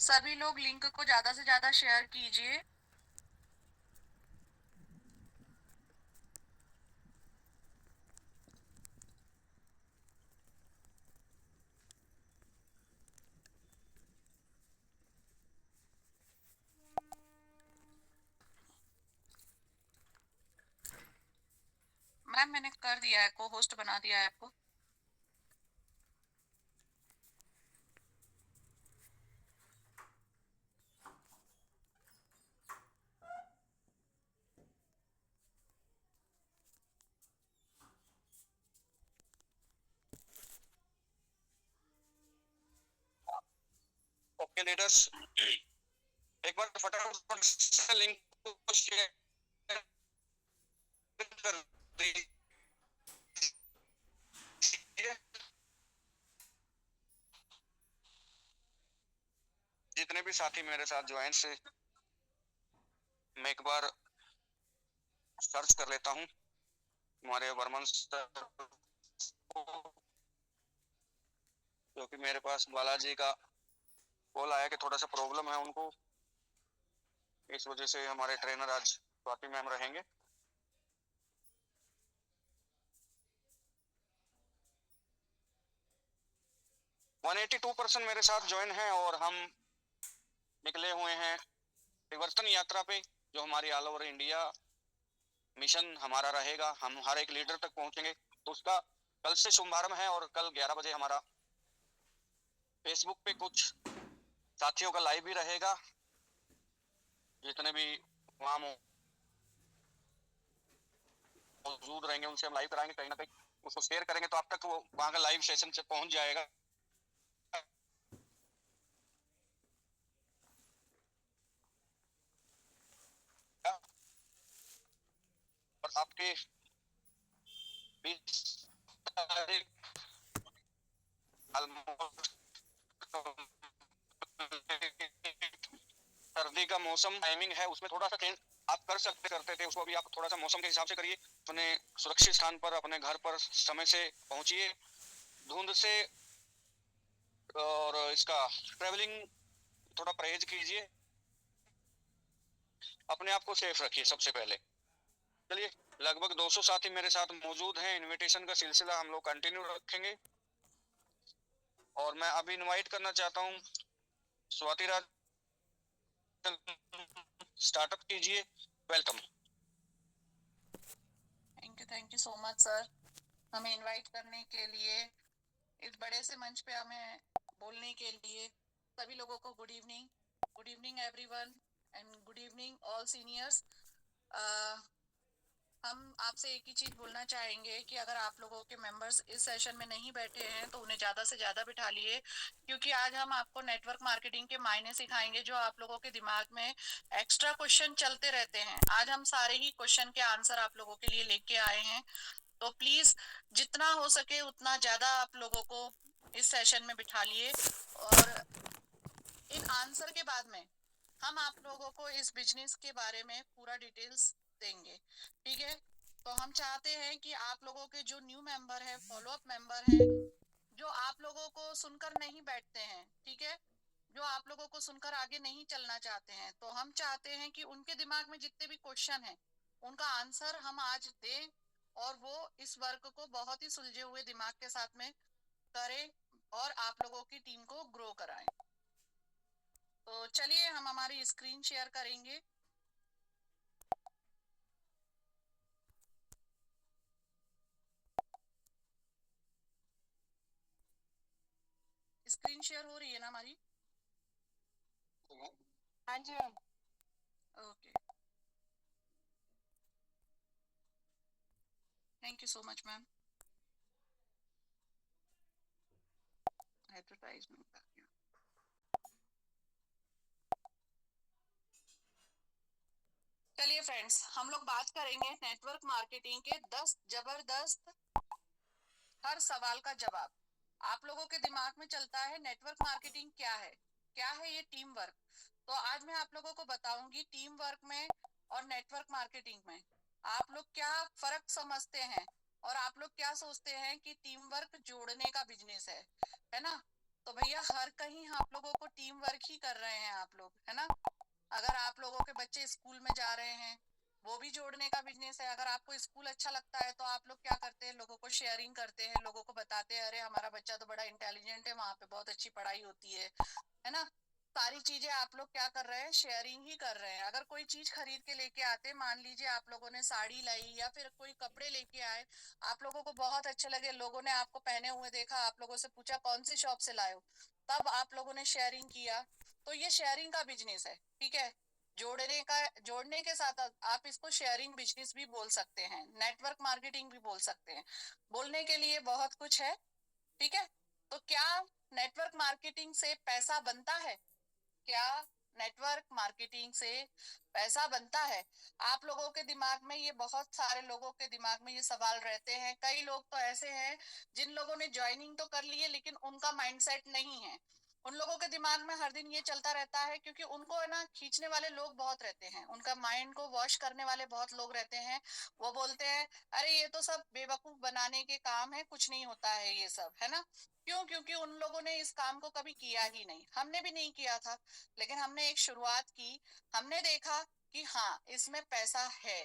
सभी लोग लिंक को ज्यादा से ज्यादा शेयर कीजिए। मैम मैंने कर दिया है, को होस्ट बना दिया है आपको। ओके लीडर्स, एक बार फटाफट से लिंक को शेयर कर दीजिए। जितने भी साथी मेरे साथ ज्वाइन से, मैं एक बार सर्च कर लेता हूँ हमारे वर्मन सर को, क्योंकि मेरे पास बालाजी का कॉल आया कि थोड़ा सा प्रॉब्लम है उनको, इस वजह से हमारे ट्रेनर आज स्वाति मैम रहेंगे। वन 82% मेरे साथ ज्वाइन है और हम निकले हुए हैं परिवर्तन यात्रा पे, जो हमारी ऑल ओवर इंडिया मिशन हमारा रहेगा। हम हर एक लीडर तक पहुंचेंगे, तो उसका कल से शुभारंभ है और कल 11 बजे हमारा फेसबुक पे कुछ साथियों का लाइव भी रहेगा। जितने भी वहां मौजूद रहेंगे उनसे हम लाइव कराएंगे, कहीं ना कहीं उसको शेयर करेंगे तो आप तक वो वहां का लाइव सेशन से पहुंच जाएगा। और आपके 20 तारीख सर्दी का मौसम टाइमिंग है, उसमें थोड़ा सा चेंज आप करते थे उसको, अभी आप थोड़ा सा मौसम के हिसाब से करिए। अपने सुरक्षित स्थान पर अपने घर पर समय से पहुंचिए, धुंध से और इसका ट्रेवलिंग थोड़ा परहेज कीजिए, अपने आप को सेफ रखिए सबसे पहले। चलिए, लगभग 200 साथी मेरे साथ मौजूद हैं। इनविटेशन का सिलसिला हम लोग कंटिन्यू रखेंगे और मैं अभी इनवाइट करना चाहता हूँ स्वाति राज, स्टार्टअप कीजिए। Welcome. Thank you so much sir, हमें इनवाइट करने के लिए, इस बड़े से मंच पे हमें बोलने के लिए। सभी लोगों को good evening everyone, and good evening all seniors. हम आपसे एक ही चीज बोलना चाहेंगे कि अगर आप लोगों के मेंबर्स इस सेशन में नहीं बैठे हैं तो उन्हें ज्यादा से ज्यादा बिठा लिए, क्योंकि आज हम आपको नेटवर्क मार्केटिंग के मायने सिखाएंगे, जो आप लोगों के दिमाग में एक्स्ट्रा क्वेश्चन चलते रहते हैं। आज हम सारे ही क्वेश्चन के आंसर आप लोगों के लिए लेके आए हैं, तो प्लीज जितना हो सके उतना ज्यादा आप लोगों को इस सेशन में बिठा लिए। और इन आंसर के बाद में हम आप लोगों को इस बिजनेस के बारे में पूरा डिटेल्स देंगे, ठीक है। तो हम चाहते हैं कि आप लोगों के जो न्यू मेंबर है, फॉलोअप मेंबर है, जो आप लोगों को सुनकर नहीं बैठते हैं, ठीक है, जो आप लोगों को सुनकर आगे नहीं चलना चाहते हैं, तो हम चाहते हैं कि उनके दिमाग में जितने भी क्वेश्चन हैं उनका आंसर हम आज दें, और वो इस वर्क को बहुत ही सुलझे हुए दिमाग के साथ में करें और आप लोगों की टीम को ग्रो कराएं। तो चलिए हम हमारी स्क्रीन शेयर करेंगे। स्क्रीन शेयर हो रही है ना हमारी? हाँ जी ma'am. Okay, thank you so much ma'am. Advertisement कर दिया। चलिए फ्रेंड्स, हम लोग बात करेंगे नेटवर्क मार्केटिंग के 10 जबरदस्त हर सवाल का जवाब। आप लोगों के दिमाग में चलता है नेटवर्क मार्केटिंग क्या है, क्या है ये टीम वर्क। तो आज मैं आप लोगों को बताऊंगी टीम वर्क में और नेटवर्क मार्केटिंग में आप लोग क्या फर्क समझते हैं, और आप लोग क्या सोचते हैं कि टीम वर्क जोड़ने का बिजनेस है ना। तो भैया हर कहीं आप लोगों को टीम वर्क ही कर रहे हैं आप लोग, है ना। अगर आप लोगों के बच्चे स्कूल में जा रहे हैं, वो भी जोड़ने का बिजनेस है। अगर आपको स्कूल अच्छा लगता है तो आप लोग क्या करते हैं, लोगों को शेयरिंग करते हैं, लोगों को बताते हैं अरे हमारा बच्चा तो बड़ा इंटेलिजेंट है, वहां पे बहुत अच्छी पढ़ाई होती है ना। सारी चीजें आप लोग क्या कर रहे हैं, शेयरिंग ही कर रहे हैं। अगर कोई चीज खरीद के लेके आते, मान लीजिए आप लोगों ने साड़ी लाई या फिर कोई कपड़े लेके आए, आप लोगों को बहुत अच्छे लगे, लोगों ने आपको पहने हुए देखा, आप लोगों से पूछा कौन सी शॉप से लाए हो, तब आप लोगों ने शेयरिंग किया, तो ये शेयरिंग का बिजनेस है, ठीक है। जोड़ने के साथ आप इसको शेयरिंग बिजनेस भी बोल सकते हैं, नेटवर्क मार्केटिंग भी बोल सकते हैं। बोलने के लिए बहुत कुछ है, ठीक है। तो क्या नेटवर्क मार्केटिंग से पैसा बनता है? क्या नेटवर्क मार्केटिंग से पैसा बनता है? आप लोगों के दिमाग में ये, बहुत सारे लोगों के दिमाग में ये सवाल रहते हैं। कई लोग तो ऐसे हैं जिन लोगों ने ज्वाइनिंग तो कर ली है लेकिन उनका माइंडसेट नहीं है। उन लोगों के दिमाग में हर दिन ये चलता रहता है, क्योंकि उनको है ना, खींचने वाले लोग बहुत रहते हैं, उनका माइंड को वॉश करने वाले बहुत लोग रहते हैं। वो बोलते हैं अरे ये तो सब बेवकूफ बनाने के काम है, कुछ नहीं होता है ये सब, है ना। क्यों? क्योंकि उन लोगों ने इस काम को कभी किया ही नहीं, हमने भी नहीं किया था, लेकिन हमने एक शुरुआत की। हमने देखा कि हाँ इसमें पैसा है,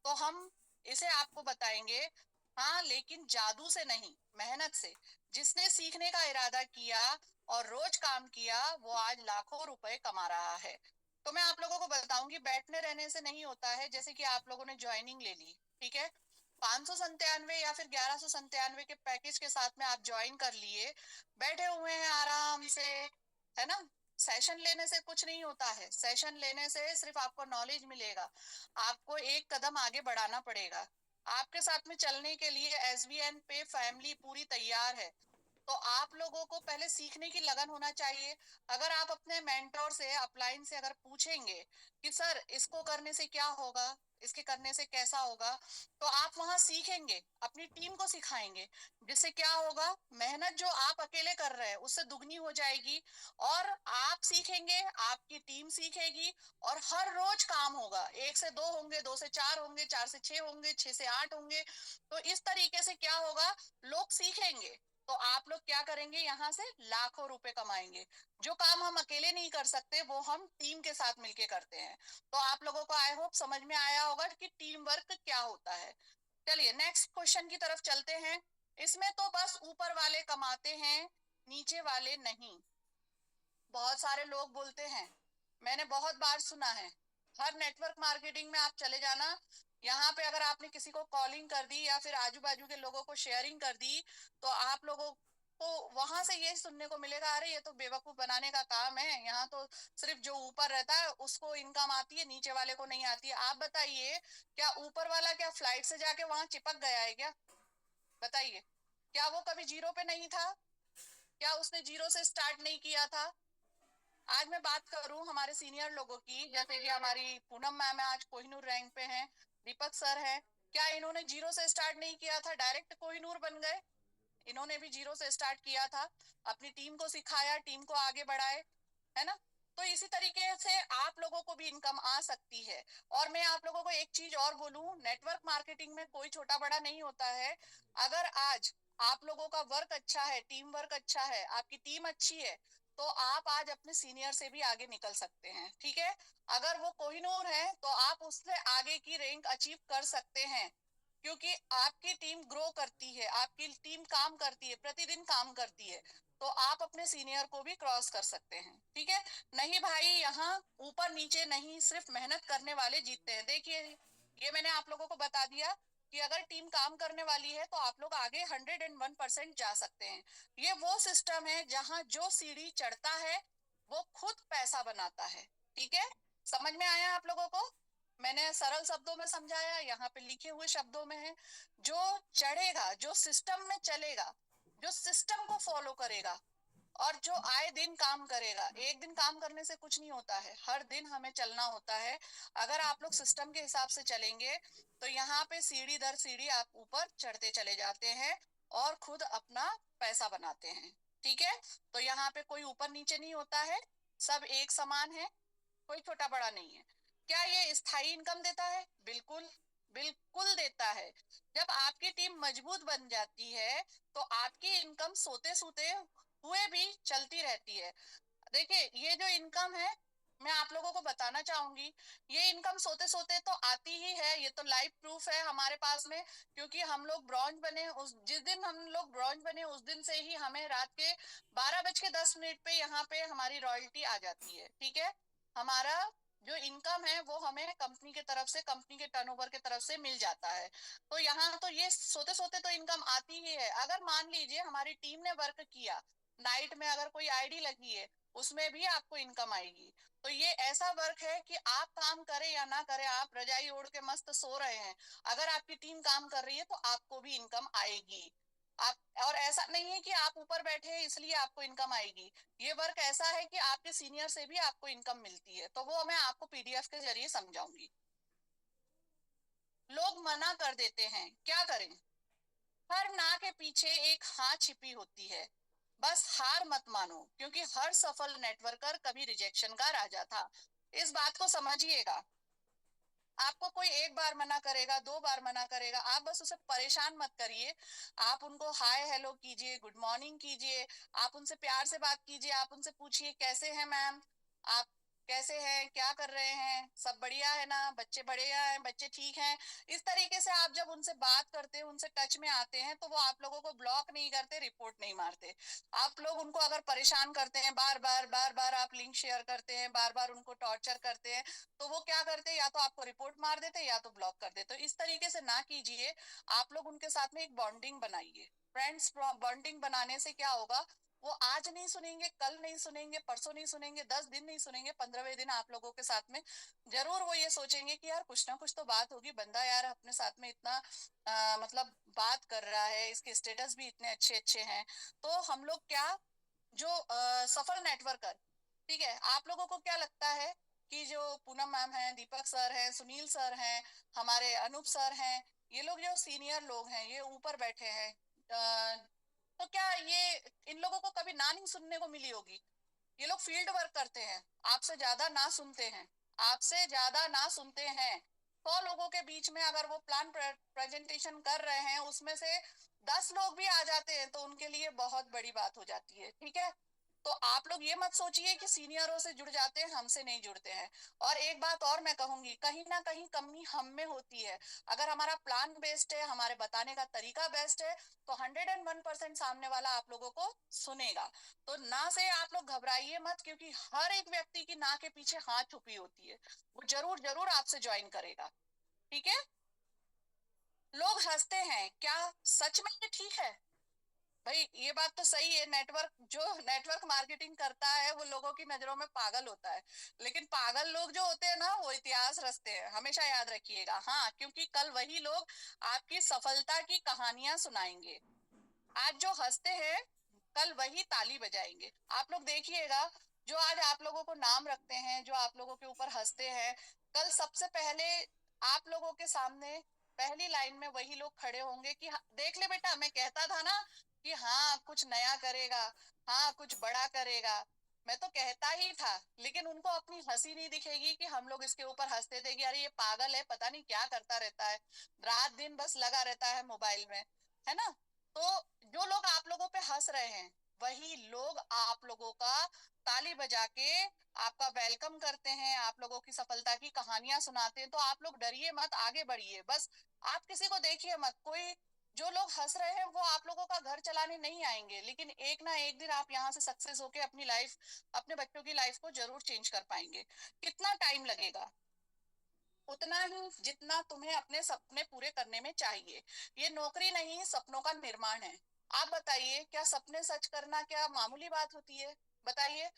तो हम इसे आपको बताएंगे। हाँ, लेकिन जादू से नहीं, मेहनत से। जिसने सीखने का इरादा किया और रोज काम किया, वो आज लाखों रुपए कमा रहा है। तो मैं आप लोगों को बताऊंगी, बैठने रहने से नहीं होता है। जैसे कि आप लोगों ने ज्वाइनिंग ले ली, ठीक है, 597 या फिर 1197 के पैकेज के साथ में आप ज्वाइन कर लिए, बैठे हुए हैं आराम से, है ना। सेशन लेने से कुछ नहीं होता है, सेशन लेने से सिर्फ आपको नॉलेज मिलेगा, आपको एक कदम आगे बढ़ाना पड़ेगा। आपके साथ में चलने के लिए एसबीएन पे फैमिली पूरी तैयार है। तो आप लोगों को पहले सीखने की लगन होना चाहिए। अगर आप अपने मेंटोर से, अपलाइन से अगर पूछेंगे कि सर इसको करने से क्या होगा, इसके करने से कैसा होगा, तो आप वहां सीखेंगे, अपनी टीम को सिखाएंगे, जिससे क्या होगा, मेहनत जो आप अकेले कर रहे हैं उससे दुगनी हो जाएगी। और आप सीखेंगे, आपकी टीम सीखेगी, और हर रोज काम होगा। 1 से 2 होंगे, 2 से 4 होंगे, 4 से 6 होंगे, 6 से 8 होंगे। तो इस तरीके से क्या होगा, लोग सीखेंगे, तो आप लोग क्या करेंगे, यहाँ से लाखों रुपए कमाएंगे। जो काम हम अकेले नहीं कर सकते वो हम टीम के साथ मिलके करते हैं। तो आप लोगों को आई होप समझ में आया होगा कि टीम वर्क क्या होता है। चलिए नेक्स्ट क्वेश्चन की तरफ चलते हैं। इसमें तो बस ऊपर वाले कमाते हैं, नीचे वाले नहीं, बहुत सारे लोग बोलते हैं, मैंने बहुत बार सुना है। हर नेटवर्क मार्केटिंग में आप चले जाना, यहाँ पे अगर आपने किसी को कॉलिंग कर दी या फिर आजू बाजू के लोगों को शेयरिंग कर दी, तो आप लोगों को वहां से ये सुनने को मिलेगा अरे ये तो बेवकूफ बनाने का काम है, यहाँ तो सिर्फ जो ऊपर रहता है उसको इनकम आती है, नीचे वाले को नहीं आती है। आप बताइए, क्या ऊपर वाला क्या फ्लाइट से जाके वहां चिपक गया है क्या? बताइए, क्या वो कभी जीरो पे नहीं था? क्या उसने जीरो से स्टार्ट नहीं किया था? आज मैं बात करूं हमारे सीनियर लोगों की, जैसे कि हमारी पूनम मैम है, आज कोहिनूर रैंक पे हैं, दीपक सर है, क्या इन्होंने जीरो से स्टार्ट नहीं किया था, डायरेक्ट कोहिनूर बन गए? इन्होंने भी जीरो से स्टार्ट किया था, अपनी टीम को सिखाया, टीम को आगे बढ़ाए, है ना। तो इसी तरीके से आप लोगों को भी इनकम आ सकती है। और मैं आप लोगों को एक चीज और बोलूं, नेटवर्क मार्केटिंग में कोई छोटा बड़ा नहीं होता है। अगर आज आप लोगों का वर्क अच्छा है, टीम वर्क अच्छा है, आपकी टीम अच्छी है, तो आप आज अपने सीनियर से भी आगे निकल सकते हैं, ठीक है। अगर वो कोहिनूर है तो आप उससे आगे की रैंक अचीव कर सकते हैं, क्योंकि आपकी टीम ग्रो करती है, आपकी टीम काम करती है, प्रतिदिन काम करती है, तो आप अपने सीनियर को भी क्रॉस कर सकते हैं, ठीक है। नहीं भाई, यहाँ ऊपर नीचे नहीं, सिर्फ मेहनत करने वाले जीतते हैं। देखिए, ये मैंने आप लोगों को बता दिया कि अगर टीम काम करने वाली है तो आप लोग आगे 101% जा सकते हैं। ये वो सिस्टम है जहाँ जो सीढ़ी चढ़ता है वो खुद पैसा बनाता है, ठीक है। समझ में आया आप लोगों को? मैंने सरल शब्दों में समझाया, यहाँ पे लिखे हुए शब्दों में है। जो चढ़ेगा, जो सिस्टम में चलेगा, जो सिस्टम को फॉलो करेगा, और जो आए दिन काम करेगा, एक दिन काम करने से कुछ नहीं होता है, हर दिन हमें चलना होता है। अगर आप लोग सिस्टम के हिसाब से चलेंगे तो यहाँ पे सीढ़ी दर सीढ़ी आप ऊपर चढ़ते चले जाते हैं और खुद अपना पैसा बनाते हैं, ठीक है। तो यहाँ पे कोई ऊपर नीचे नहीं होता है, सब एक समान है, कोई छोटा बड़ा नहीं है। क्या ये स्थायी इनकम देता है? बिल्कुल, बिल्कुल देता है। जब आपकी टीम मजबूत बन जाती है तो आपकी इनकम सोते सोते हुए भी चलती रहती है। देखिए ये जो इनकम है, मैं आप लोगों को बताना चाहूंगी, ये इनकम सोते सोते तो आती ही है, ये तो लाइव प्रूफ है हमारे पास में। क्योंकि हम लोग ब्रॉन्ज बने, उस जिस दिन हम लोग ब्रॉन्ज बने उस दिन से ही हमें रात के 12:10 पे यहाँ पे हमारी रॉयल्टी आ जाती है। ठीक है, हमारा जो इनकम है वो हमें कंपनी के तरफ से, कंपनी के टर्नओवर के तरफ से मिल जाता है। तो यहाँ तो ये सोते सोते तो इनकम आती ही है। अगर मान लीजिए हमारी टीम ने वर्क किया, नाइट में अगर कोई आईडी लगी है, उसमें भी आपको इनकम आएगी। तो ये ऐसा वर्क है कि आप काम करें या ना करें, आप रजाई ओढ़ के मस्त सो रहे हैं, अगर आपकी टीम काम कर रही है तो आपको भी इनकम आएगी। आप, और ऐसा नहीं है कि आप ऊपर बैठे हैं इसलिए आपको इनकम आएगी। ये वर्क ऐसा है कि आपके सीनियर से भी आपको इनकम मिलती है। तो वो मैं आपको पीडीएफ के जरिए समझाऊंगी। लोग मना कर देते हैं, क्या करें? हर ना के पीछे एक हाँ छिपी होती है। बस हार मत मानो, क्योंकि हर सफल नेटवर्कर कभी रिजेक्शन का राजा था। इस बात को समझिएगा। आपको कोई एक बार मना करेगा, 2 बार मना करेगा, आप बस उसे परेशान मत करिए। आप उनको हाय हेलो कीजिए, गुड मॉर्निंग कीजिए, आप उनसे प्यार से बात कीजिए, आप उनसे पूछिए कैसे हैं मैम, आप कैसे हैं, क्या कर रहे हैं, सब बढ़िया है ना, बच्चे बढ़िया हैं, बच्चे ठीक हैं। इस तरीके से आप जब उनसे बात करते हैं, उनसे टच में आते हैं, तो वो आप लोगों को ब्लॉक नहीं करते, रिपोर्ट नहीं मारते। आप लोग उनको अगर परेशान करते हैं, बार बार आप लिंक शेयर करते हैं, बार बार उनको टॉर्चर करते हैं, तो वो क्या करते हैं, या तो आपको रिपोर्ट मार देते हैं या तो ब्लॉक कर देते। तो इस तरीके से ना कीजिए। आप लोग उनके साथ में एक बॉन्डिंग बनाइए। फ्रेंड्स बॉन्डिंग बनाने से क्या होगा, वो आज नहीं सुनेंगे, कल नहीं सुनेंगे, परसों नहीं सुनेंगे, 10 दिन नहीं सुनेंगे, 15वें दिन आप लोगों के साथ में जरूर वो ये सोचेंगे कि यार कुछ ना कुछ तो बात होगी, बंदा यार अपने साथ में इतना मतलब बात कर रहा है, इसके स्टेटस भी इतने अच्छे अच्छे हैं। तो हम लोग क्या, जो सफल नेटवर्कर, ठीक है, आप लोगों को क्या लगता है कि जो पूनम मैम है, दीपक सर हैं, सुनील सर हैं, हमारे अनूप सर हैं, ये लोग जो सीनियर लोग हैं, ये ऊपर बैठे हैं, तो क्या ये इन लोगों को कभी ना नहीं सुनने को मिली होगी? ये लोग फील्ड वर्क करते हैं, आपसे ज्यादा ना सुनते हैं, आपसे ज्यादा ना सुनते हैं। 100 लोगों के बीच में अगर वो प्लान प्रेजेंटेशन कर रहे हैं, उसमें से 10 लोग भी आ जाते हैं तो उनके लिए बहुत बड़ी बात हो जाती है। ठीक है, तो आप लोग ये मत सोचिए कि सीनियरों से जुड़ जाते हैं, हमसे नहीं जुड़ते हैं। और एक बात और मैं कहूंगी, कहीं ना कहीं कमी हम में होती है। अगर हमारा प्लान बेस्ड है, हमारे बताने का तरीका बेस्ट है, तो 101% सामने वाला आप लोगों को सुनेगा। तो ना से आप लोग घबराइए मत, क्योंकि हर एक व्यक्ति की ना के पीछे हाथ छुपी होती है, वो जरूर जरूर आपसे ज्वाइन करेगा। ठीक है, लोग हंसते हैं, क्या सच में ये ठीक है? भाई ये बात तो सही है, नेटवर्क जो नेटवर्क मार्केटिंग करता है वो लोगों की नजरों में पागल होता है। लेकिन पागल लोग जो होते हैं ना, वो इतिहास रचते हैं, हमेशा याद रखिएगा। हाँ, क्योंकि कल वही लोग आपकी सफलता की कहानियां सुनाएंगे। आज जो हंसते हैं, कल वही ताली बजाएंगे। आप लोग देखिएगा, जो आज आप लोगों को नाम रखते हैं, जो आप लोगों के ऊपर हंसते हैं, कल सबसे पहले आप लोगों के सामने पहली लाइन में वही लोग खड़े होंगे कि हाँ, देख ले बेटा, मैं कहता था ना कि हाँ कुछ नया करेगा, हाँ कुछ बड़ा करेगा, मैं तो कहता ही था। लेकिन उनको अपनी हंसी नहीं दिखेगी कि हम लोग इसके ऊपर हंसते थे कि अरे ये पागल है, पता नहीं क्या करता रहता है, रात दिन बस लगा रहता है मोबाइल में, है ना। तो जो लोग आप लोगों पे हंस रहे हैं, वही लोग आप लोगों का ताली बजा के आपका वेलकम करते हैं, आप लोगों की सफलता की कहानियां सुनाते हैं। तो आप लोग डरिए मत, आगे बढ़िए बस। आप किसी को देखिए मत, कोई, जो लोग हंस रहे हैं वो आप लोगों का घर चलाने नहीं आएंगे, लेकिन एक ना एक दिन आप यहाँ से सक्सेस होके अपनी लाइफ, अपने बच्चों की लाइफ को जरूर चेंज कर पाएंगे। कितना टाइम लगेगा? उतना ही जितना तुम्हें अपने सपने पूरे करने में चाहिए। ये नौकरी नहीं, सपनों का निर्माण है। आप बताइए, क्या सपने सच करना क्या मामूली बात होती है? बताइए।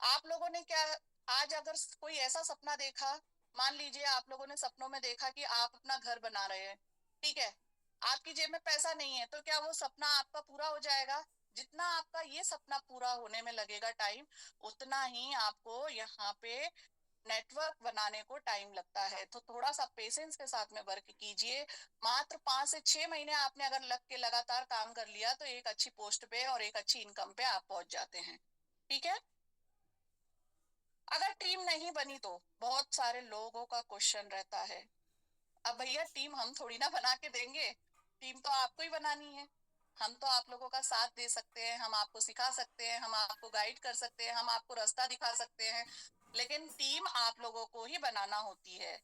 आप लोगों ने क्या, आज अगर कोई ऐसा सपना देखा, मान लीजिए आप लोगों ने सपनों में देखा कि आप अपना घर बना रहे हैं, ठीक है, आपकी जेब में पैसा नहीं है, तो क्या वो सपना आपका पूरा हो जाएगा? जितना आपका ये सपना पूरा होने में लगेगा टाइम, उतना ही आपको यहाँ पे नेटवर्क बनाने को टाइम लगता है। तो थोड़ा सा पेशेंस के साथ में वर्क कीजिए। मात्र 5 से 6 महीने आपने अगर लग के लगातार काम कर लिया, तो एक अच्छी पोस्ट पे और एक अच्छी इनकम पे आप पहुंच जाते हैं। ठीक है, अगर टीम नहीं बनी तो बहुत सारे लोगों का क्वेश्चन रहता है, अब भैया टीम हम थोड़ी ना बना के देंगे, टीम तो आपको ही बनानी है। हम तो आप लोगों का साथ दे सकते हैं, हम आपको सिखा सकते हैं, हम आपको गाइड कर सकते हैं, हम आपको रास्ता दिखा सकते हैं, लेकिन टीम आप लोगों को ही बनाना होती है।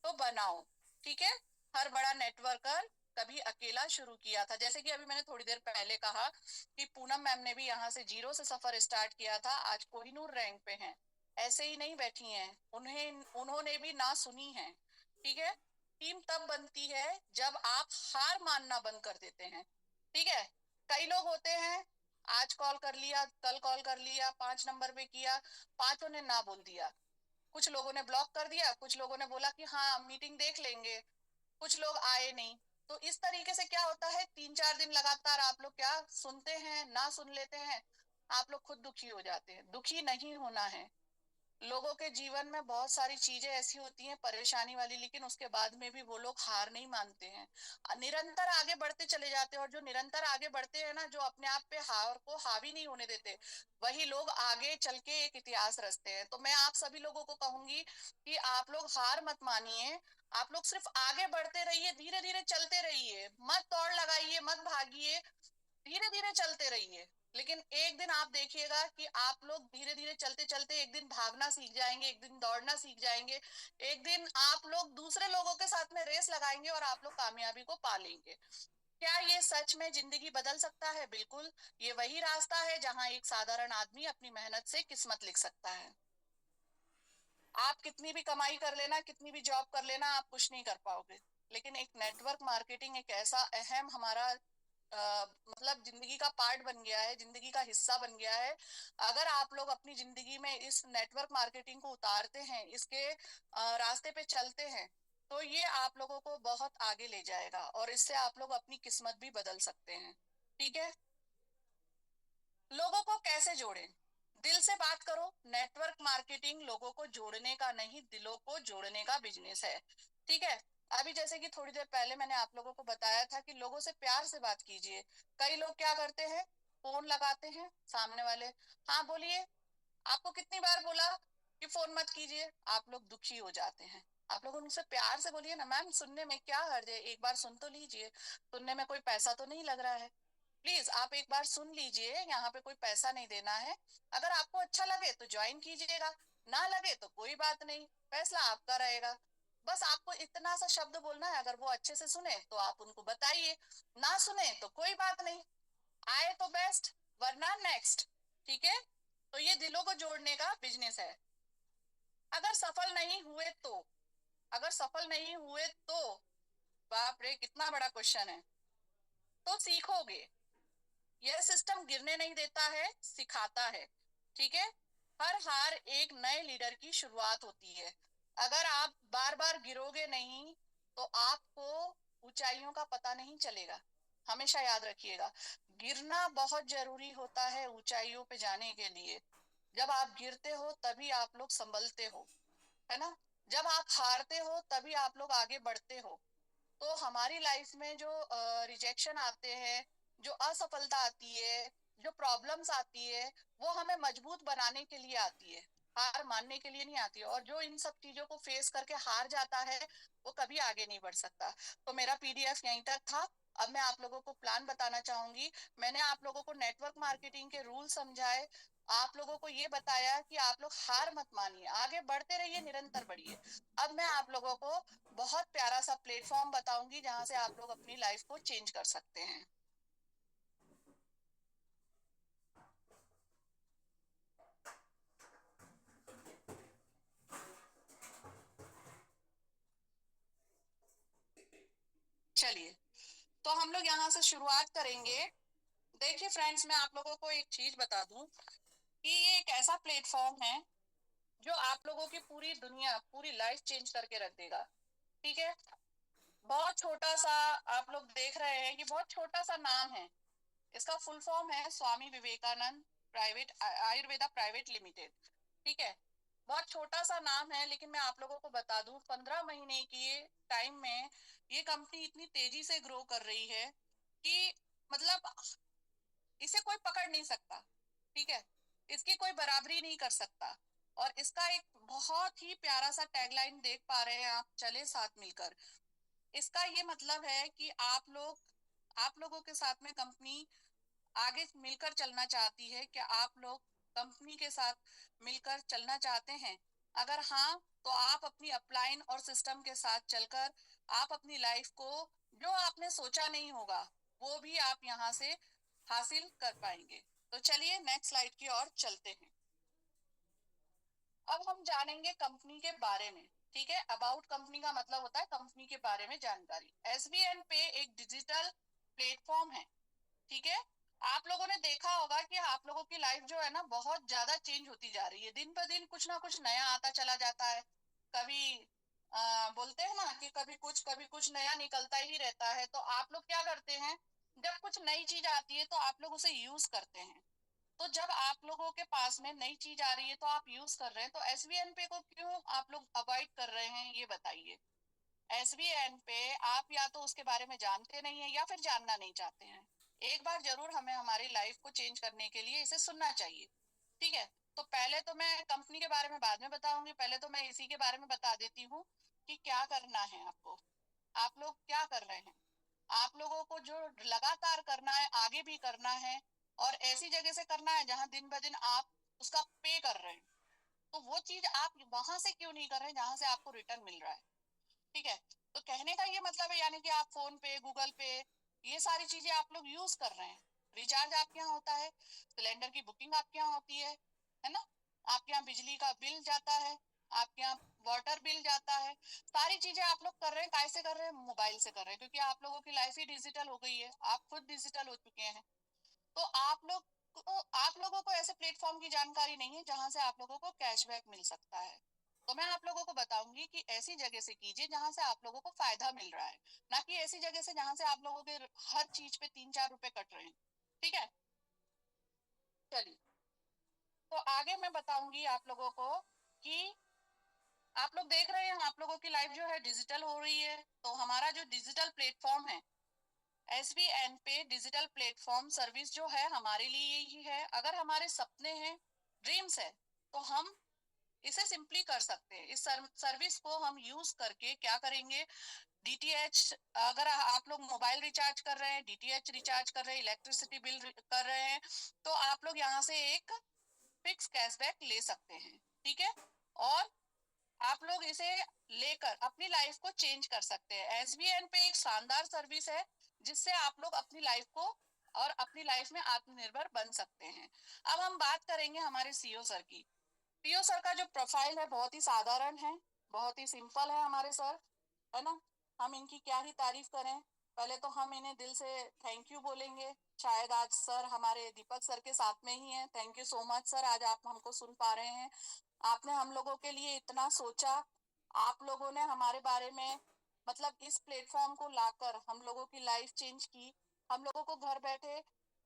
तो बनाओ, ठीक है। हर बड़ा नेटवर्कर कभी अकेला शुरू किया था, जैसे कि अभी मैंने थोड़ी देर पहले कहा कि पूनम मैम ने भी यहाँ से जीरो से सफर स्टार्ट किया था, आज कोहिनूर रैंक पे हैं। ऐसे ही नहीं बैठी हैं, उन्होंने भी ना सुनी है, ठीक है। टीम तब बनती है जब आप हार मानना बंद कर देते हैं, ठीक है। कई लोग होते हैं, आज कॉल कर लिया, कल कॉल कर लिया, 5 नंबर पे किया, पांचों ने ना बोल दिया। कुछ लोगों ने ब्लॉक कर दिया, कुछ लोगों ने बोला कि हाँ मीटिंग देख लेंगे, कुछ लोग आए नहीं। तो इस तरीके से क्या होता है, 3-4 दिन लगातार आप लोग क्या सुनते हैं, ना सुन लेते हैं, आप लोग खुद दुखी हो जाते हैं। दुखी नहीं होना है। लोगों के जीवन में बहुत सारी चीजें ऐसी होती हैं परेशानी वाली, लेकिन उसके बाद में भी वो लोग हार नहीं मानते हैं, निरंतर आगे बढ़ते चले जाते हैं। और जो निरंतर आगे बढ़ते हैं ना, जो अपने आप पे हार को हावी नहीं होने देते, वही लोग आगे चल के एक इतिहास रचते हैं। तो मैं आप सभी लोगों को कहूंगी कि आप लोग हार मत मानिए, आप लोग सिर्फ आगे बढ़ते रहिए, धीरे धीरे चलते रहिए, मत दौड़ लगाइए, मत भागिए, धीरे धीरे चलते रहिए। लेकिन एक दिन आप देखिएगा कि आप लोग धीरे धीरे चलते चलते एक दिन भागना सीख जाएंगे, एक दिन दौड़ना सीख जाएंगे, एक दिन आप लोग दूसरे लोगों के साथ में रेस लगाएंगे और आप लोग कामयाबी को पा लेंगे। क्या ये सच में जिंदगी बदल सकता है? बिल्कुल। ये वही रास्ता है जहां एक साधारण आदमी अपनी मेहनत से किस्मत लिख सकता है। आप कितनी भी कमाई कर लेना, कितनी भी जॉब कर लेना, आप कुछ नहीं कर पाओगे। लेकिन एक नेटवर्क मार्केटिंग एक ऐसा अहम हमारा मतलब जिंदगी का पार्ट बन गया है, जिंदगी का हिस्सा बन गया है। अगर आप लोग अपनी जिंदगी में इस नेटवर्क मार्केटिंग को उतारते हैं, इसके रास्ते पे चलते हैं, तो ये आप लोगों को बहुत आगे ले जाएगा और इससे आप लोग अपनी किस्मत भी बदल सकते हैं, ठीक है। लोगों को कैसे जोड़ें? दिल से बात करो। नेटवर्क मार्केटिंग लोगों को जोड़ने का नहीं, दिलों को जोड़ने का बिजनेस है, ठीक है। अभी जैसे कि थोड़ी देर पहले मैंने आप लोगों को बताया था कि लोगों से प्यार से बात कीजिए। कई लोग क्या करते हैं, फोन लगाते हैं सामने वाले, हाँ बोलिए, आपको कितनी बार बोला कि फोन मत कीजिए, आप लोग दुखी हो जाते हैं। आप लोग उनसे प्यार से बोलिए ना, मैम सुनने में क्या हर्ज है, एक बार सुन तो लीजिए, सुनने में कोई पैसा तो नहीं लग रहा है, प्लीज आप एक बार सुन लीजिए, यहाँ पे कोई पैसा नहीं देना है। अगर आपको अच्छा लगे तो ज्वाइन कीजिएगा, ना लगे तो कोई बात नहीं, फैसला आपका रहेगा। बस आपको इतना सा शब्द बोलना है, अगर वो अच्छे से सुने तो आप उनको बताइए, ना सुने तो कोई बात नहीं, आए तो बेस्ट, वरना नेक्स्ट, ठीक है। तो ये दिलों को जोड़ने का बिजनेस है। अगर सफल नहीं हुए तो, अगर सफल नहीं हुए तो, बाप रे कितना बड़ा क्वेश्चन है, तो सीखोगे। यह सिस्टम गिरने नहीं देता है, सिखाता है, ठीक है। हर हार एक नए लीडर की शुरुआत होती है। अगर आप बार बार गिरोगे नहीं तो आपको ऊंचाइयों का पता नहीं चलेगा। हमेशा याद रखिएगा, गिरना बहुत जरूरी होता है ऊंचाइयों पे जाने के लिए। जब आप गिरते हो तभी आप लोग संभलते हो, है ना। जब आप हारते हो तभी आप लोग आगे बढ़ते हो। तो हमारी लाइफ में जो रिजेक्शन आते हैं, जो असफलता आती है, जो प्रॉब्लम्स आती है, वो हमें मजबूत बनाने के लिए आती है, हार मानने के लिए नहीं आती है। और जो इन सब चीजों को फेस करके हार जाता है, वो कभी आगे नहीं बढ़ सकता। तो मेरा पीडीएफ यहीं तक था। अब मैं आप लोगों को प्लान बताना चाहूंगी। मैंने आप लोगों को नेटवर्क मार्केटिंग के रूल समझाए, आप लोगों को ये बताया कि आप लोग हार मत मानिए, आगे बढ़ते रहिए, निरंतर बढ़िए। अब मैं आप लोगों को बहुत प्यारा सा प्लेटफॉर्म बताऊंगी जहां से आप लोग अपनी लाइफ को चेंज कर सकते हैं। चलिए, तो हम लोग यहाँ से शुरुआत करेंगे। देखिए फ्रेंड्स, मैं आप लोगों को एक चीज बता दूं कि ये एक ऐसा प्लेटफॉर्म है जो आप लोगों की पूरी दुनिया, पूरी लाइफ चेंज करके रख देगा, ठीक है। बहुत छोटा सा, आप लोग देख रहे हैं कि बहुत छोटा सा नाम है, इसका फुल फॉर्म है Swami Vivekananda private Ayurveda private limited, ठीक है। बहुत छोटा सा नाम है, लेकिन मैं आप लोगों को बता दूं 15 महीने की टाइम में ये कंपनी इतनी तेजी से ग्रो कर रही है कि मतलब इसे कोई पकड़ नहीं सकता, ठीक है। इसकी कोई बराबरी नहीं कर सकता। और इसका एक बहुत ही प्यारा सा टैगलाइन देख पा रहे हैं आप, चले साथ मिलकर। इसका ये मतलब है कि आप लोग आप लोगों के साथ में कंपनी आगे मिलकर चलना चाहती है? क्या आप लोग कंपनी के साथ मिलकर चलना चाहते हैं? अगर हाँ, तो आप अपनी अपलाइन और सिस्टम के साथ चलकर आप अपनी लाइफ को, जो आपने सोचा नहीं होगा, वो भी आप यहाँ से हासिल कर पाएंगे। तो चलिए नेक्स्ट स्लाइड की ओर चलते हैं। अब हम जानेंगे कंपनी के बारे में। ठीक है, अबाउट कंपनी का मतलब होता है कंपनी के बारे में जानकारी। एसबीएन पे एक डिजिटल प्लेटफॉर्म है। ठीक है, आप लोगों ने देखा होगा कि आप लोगों की लाइफ जो है ना बहुत ज्यादा चेंज होती जा रही है, दिन ब दिन कुछ ना कुछ नया आता चला जाता है। कभी बोलते हैं ना कि कभी कुछ नया निकलता ही रहता है। तो आप लोग क्या करते हैं, जब कुछ नई चीज आती है तो आप लोग उसे यूज करते हैं। तो जब आप लोगों के पास में नई चीज आ रही है तो आप यूज कर रहे हैं, तो एसबीएन पे को क्यों आप लोग अवॉइड कर रहे हैं, ये बताइए। एसबीएन पे आप या तो उसके बारे में जानते नहीं है या फिर जानना नहीं चाहते हैं। एक बार जरूर हमें हमारी लाइफ को चेंज करने के लिए इसे सुनना चाहिए। ठीक है, तो पहले तो मैं कंपनी के बारे में बाद में बताऊंगी, पहले तो मैं इसी के बारे में बता देती हूँ कि क्या करना है आपको। आप लोग क्या कर रहे हैं, आप लोगों को जो लगातार करना है, आगे भी करना है, और ऐसी जगह से करना है जहां दिन ब दिन आप उसका पे कर रहे हैं। तो वो चीज आप वहां से क्यों नहीं कर रहे हैं जहां से आपको रिटर्न मिल रहा है। ठीक है, तो कहने का ये मतलब है यानी कि आप फोन पे, गूगल पे, ये सारी चीजें आप लोग यूज कर रहे हैं। रिचार्ज आपके यहाँ होता है, सिलेंडर की बुकिंग आपके यहाँ होती है ना, आपके यहाँ बिजली का बिल जाता है, आपके यहाँ वाटर बिल जाता है। सारी चीजें आप लोग कर रहे हैं, कैसे कर रहे हैं, मोबाइल से कर रहे हैं, क्योंकि आप लोगों की लाइफ ही डिजिटल हो गई है, आप खुद डिजिटल हो चुके हैं। तो आप लोगों को ऐसे प्लेटफॉर्म की जानकारी नहीं है जहां से आप लोगों को कैशबैक मिल सकता है। तो मैं आप लोगों को बताऊंगी कि ऐसी जगह से कीजिए जहां से आप लोगों को फायदा मिल रहा है, ना कि ऐसी जगह से जहां से आप लोगों के हर चीज पे 3-4 रुपए कट रहे हैं। ठीक है, चलिए, तो आगे मैं बताऊंगी आप लोगों को कि आप लोग देख रहे हैं आप लोगों की लाइफ जो है डिजिटल हो रही है। तो हमारा जो डिजिटल प्लेटफॉर्म है, एसबीएन पे डिजिटल प्लेटफॉर्म सर्विस जो है हमारे लिए ही है। अगर हमारे सपने हैं, ड्रीम्स है, तो हम इसे सिंपली कर सकते हैं। इस सर्विस को हम यूज करके क्या करेंगे, डीटीएच, अगर आप लोग मोबाइल रिचार्ज कर रहे हैं, डीटीएच रिचार्ज कर रहे हैं, इलेक्ट्रिसिटी बिल कर रहे हैं, तो आप लोग यहाँ से एक फिक्स कैशबैक ले सकते हैं। ठीक है, और आप लोग इसे लेकर अपनी लाइफ को चेंज कर सकते हैं। एसबीएन पे एक शानदार सर्विस है जिससे आप लोग अपनी लाइफ को और अपनी लाइफ में आत्मनिर्भर बन सकते हैं। अब हम बात करेंगे हमारे सीईओ सर की। सीईओ सर का जो प्रोफाइल है बहुत ही साधारण है, बहुत ही सिंपल है हमारे सर, है ना। हम इनकी क्या ही तारीफ करें। पहले तो हम इन्हें दिल से थैंक यू बोलेंगे। शायद आज सर हमारे दीपक सर के साथ में ही हैं। Thank you so much sir, आज आप हमको सुन पा रहे हैं। आपने हम लोगों के लिए इतना सोचा, आप लोगों ने हमारे बारे में, मतलब इस प्लेटफॉर्म को लाकर हम लोगों की लाइफ चेंज की। हम लोगों को घर बैठे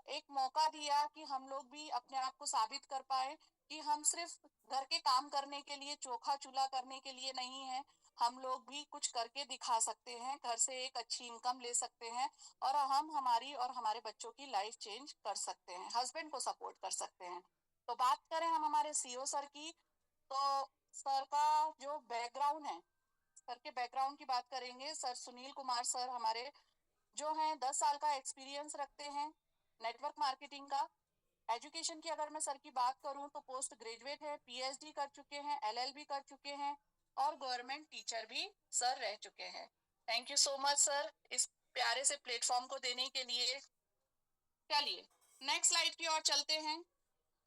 एक मौका दिया कि हम लोग भी अपने आप को साबित कर पाए कि हम सिर्फ घर के काम करने के लिए, चोखा चूल्हा करने के लिए नहीं है। हम लोग भी कुछ करके दिखा सकते हैं, घर से एक अच्छी इनकम ले सकते हैं, और हम हमारी और हमारे बच्चों की लाइफ चेंज कर सकते हैं, हस्बैंड को सपोर्ट कर सकते हैं। तो बात करें हम हमारे सीईओ सर की, तो सर का जो बैकग्राउंड है, सर के बैकग्राउंड की बात करेंगे। सर सुनील कुमार सर हमारे जो हैं 10 साल का एक्सपीरियंस रखते हैं नेटवर्क मार्केटिंग का। एजुकेशन की अगर मैं सर की बात करूं तो पोस्ट ग्रेजुएट है, पीएचडी कर चुके हैं, एलएलबी कर चुके हैं, और गवर्नमेंट टीचर भी सर रह चुके हैं। Thank you so much sir इस प्यारे से प्लेटफॉर्म को देने के लिए। चलिए नेक्स्ट स्लाइड की ओर चलते हैं।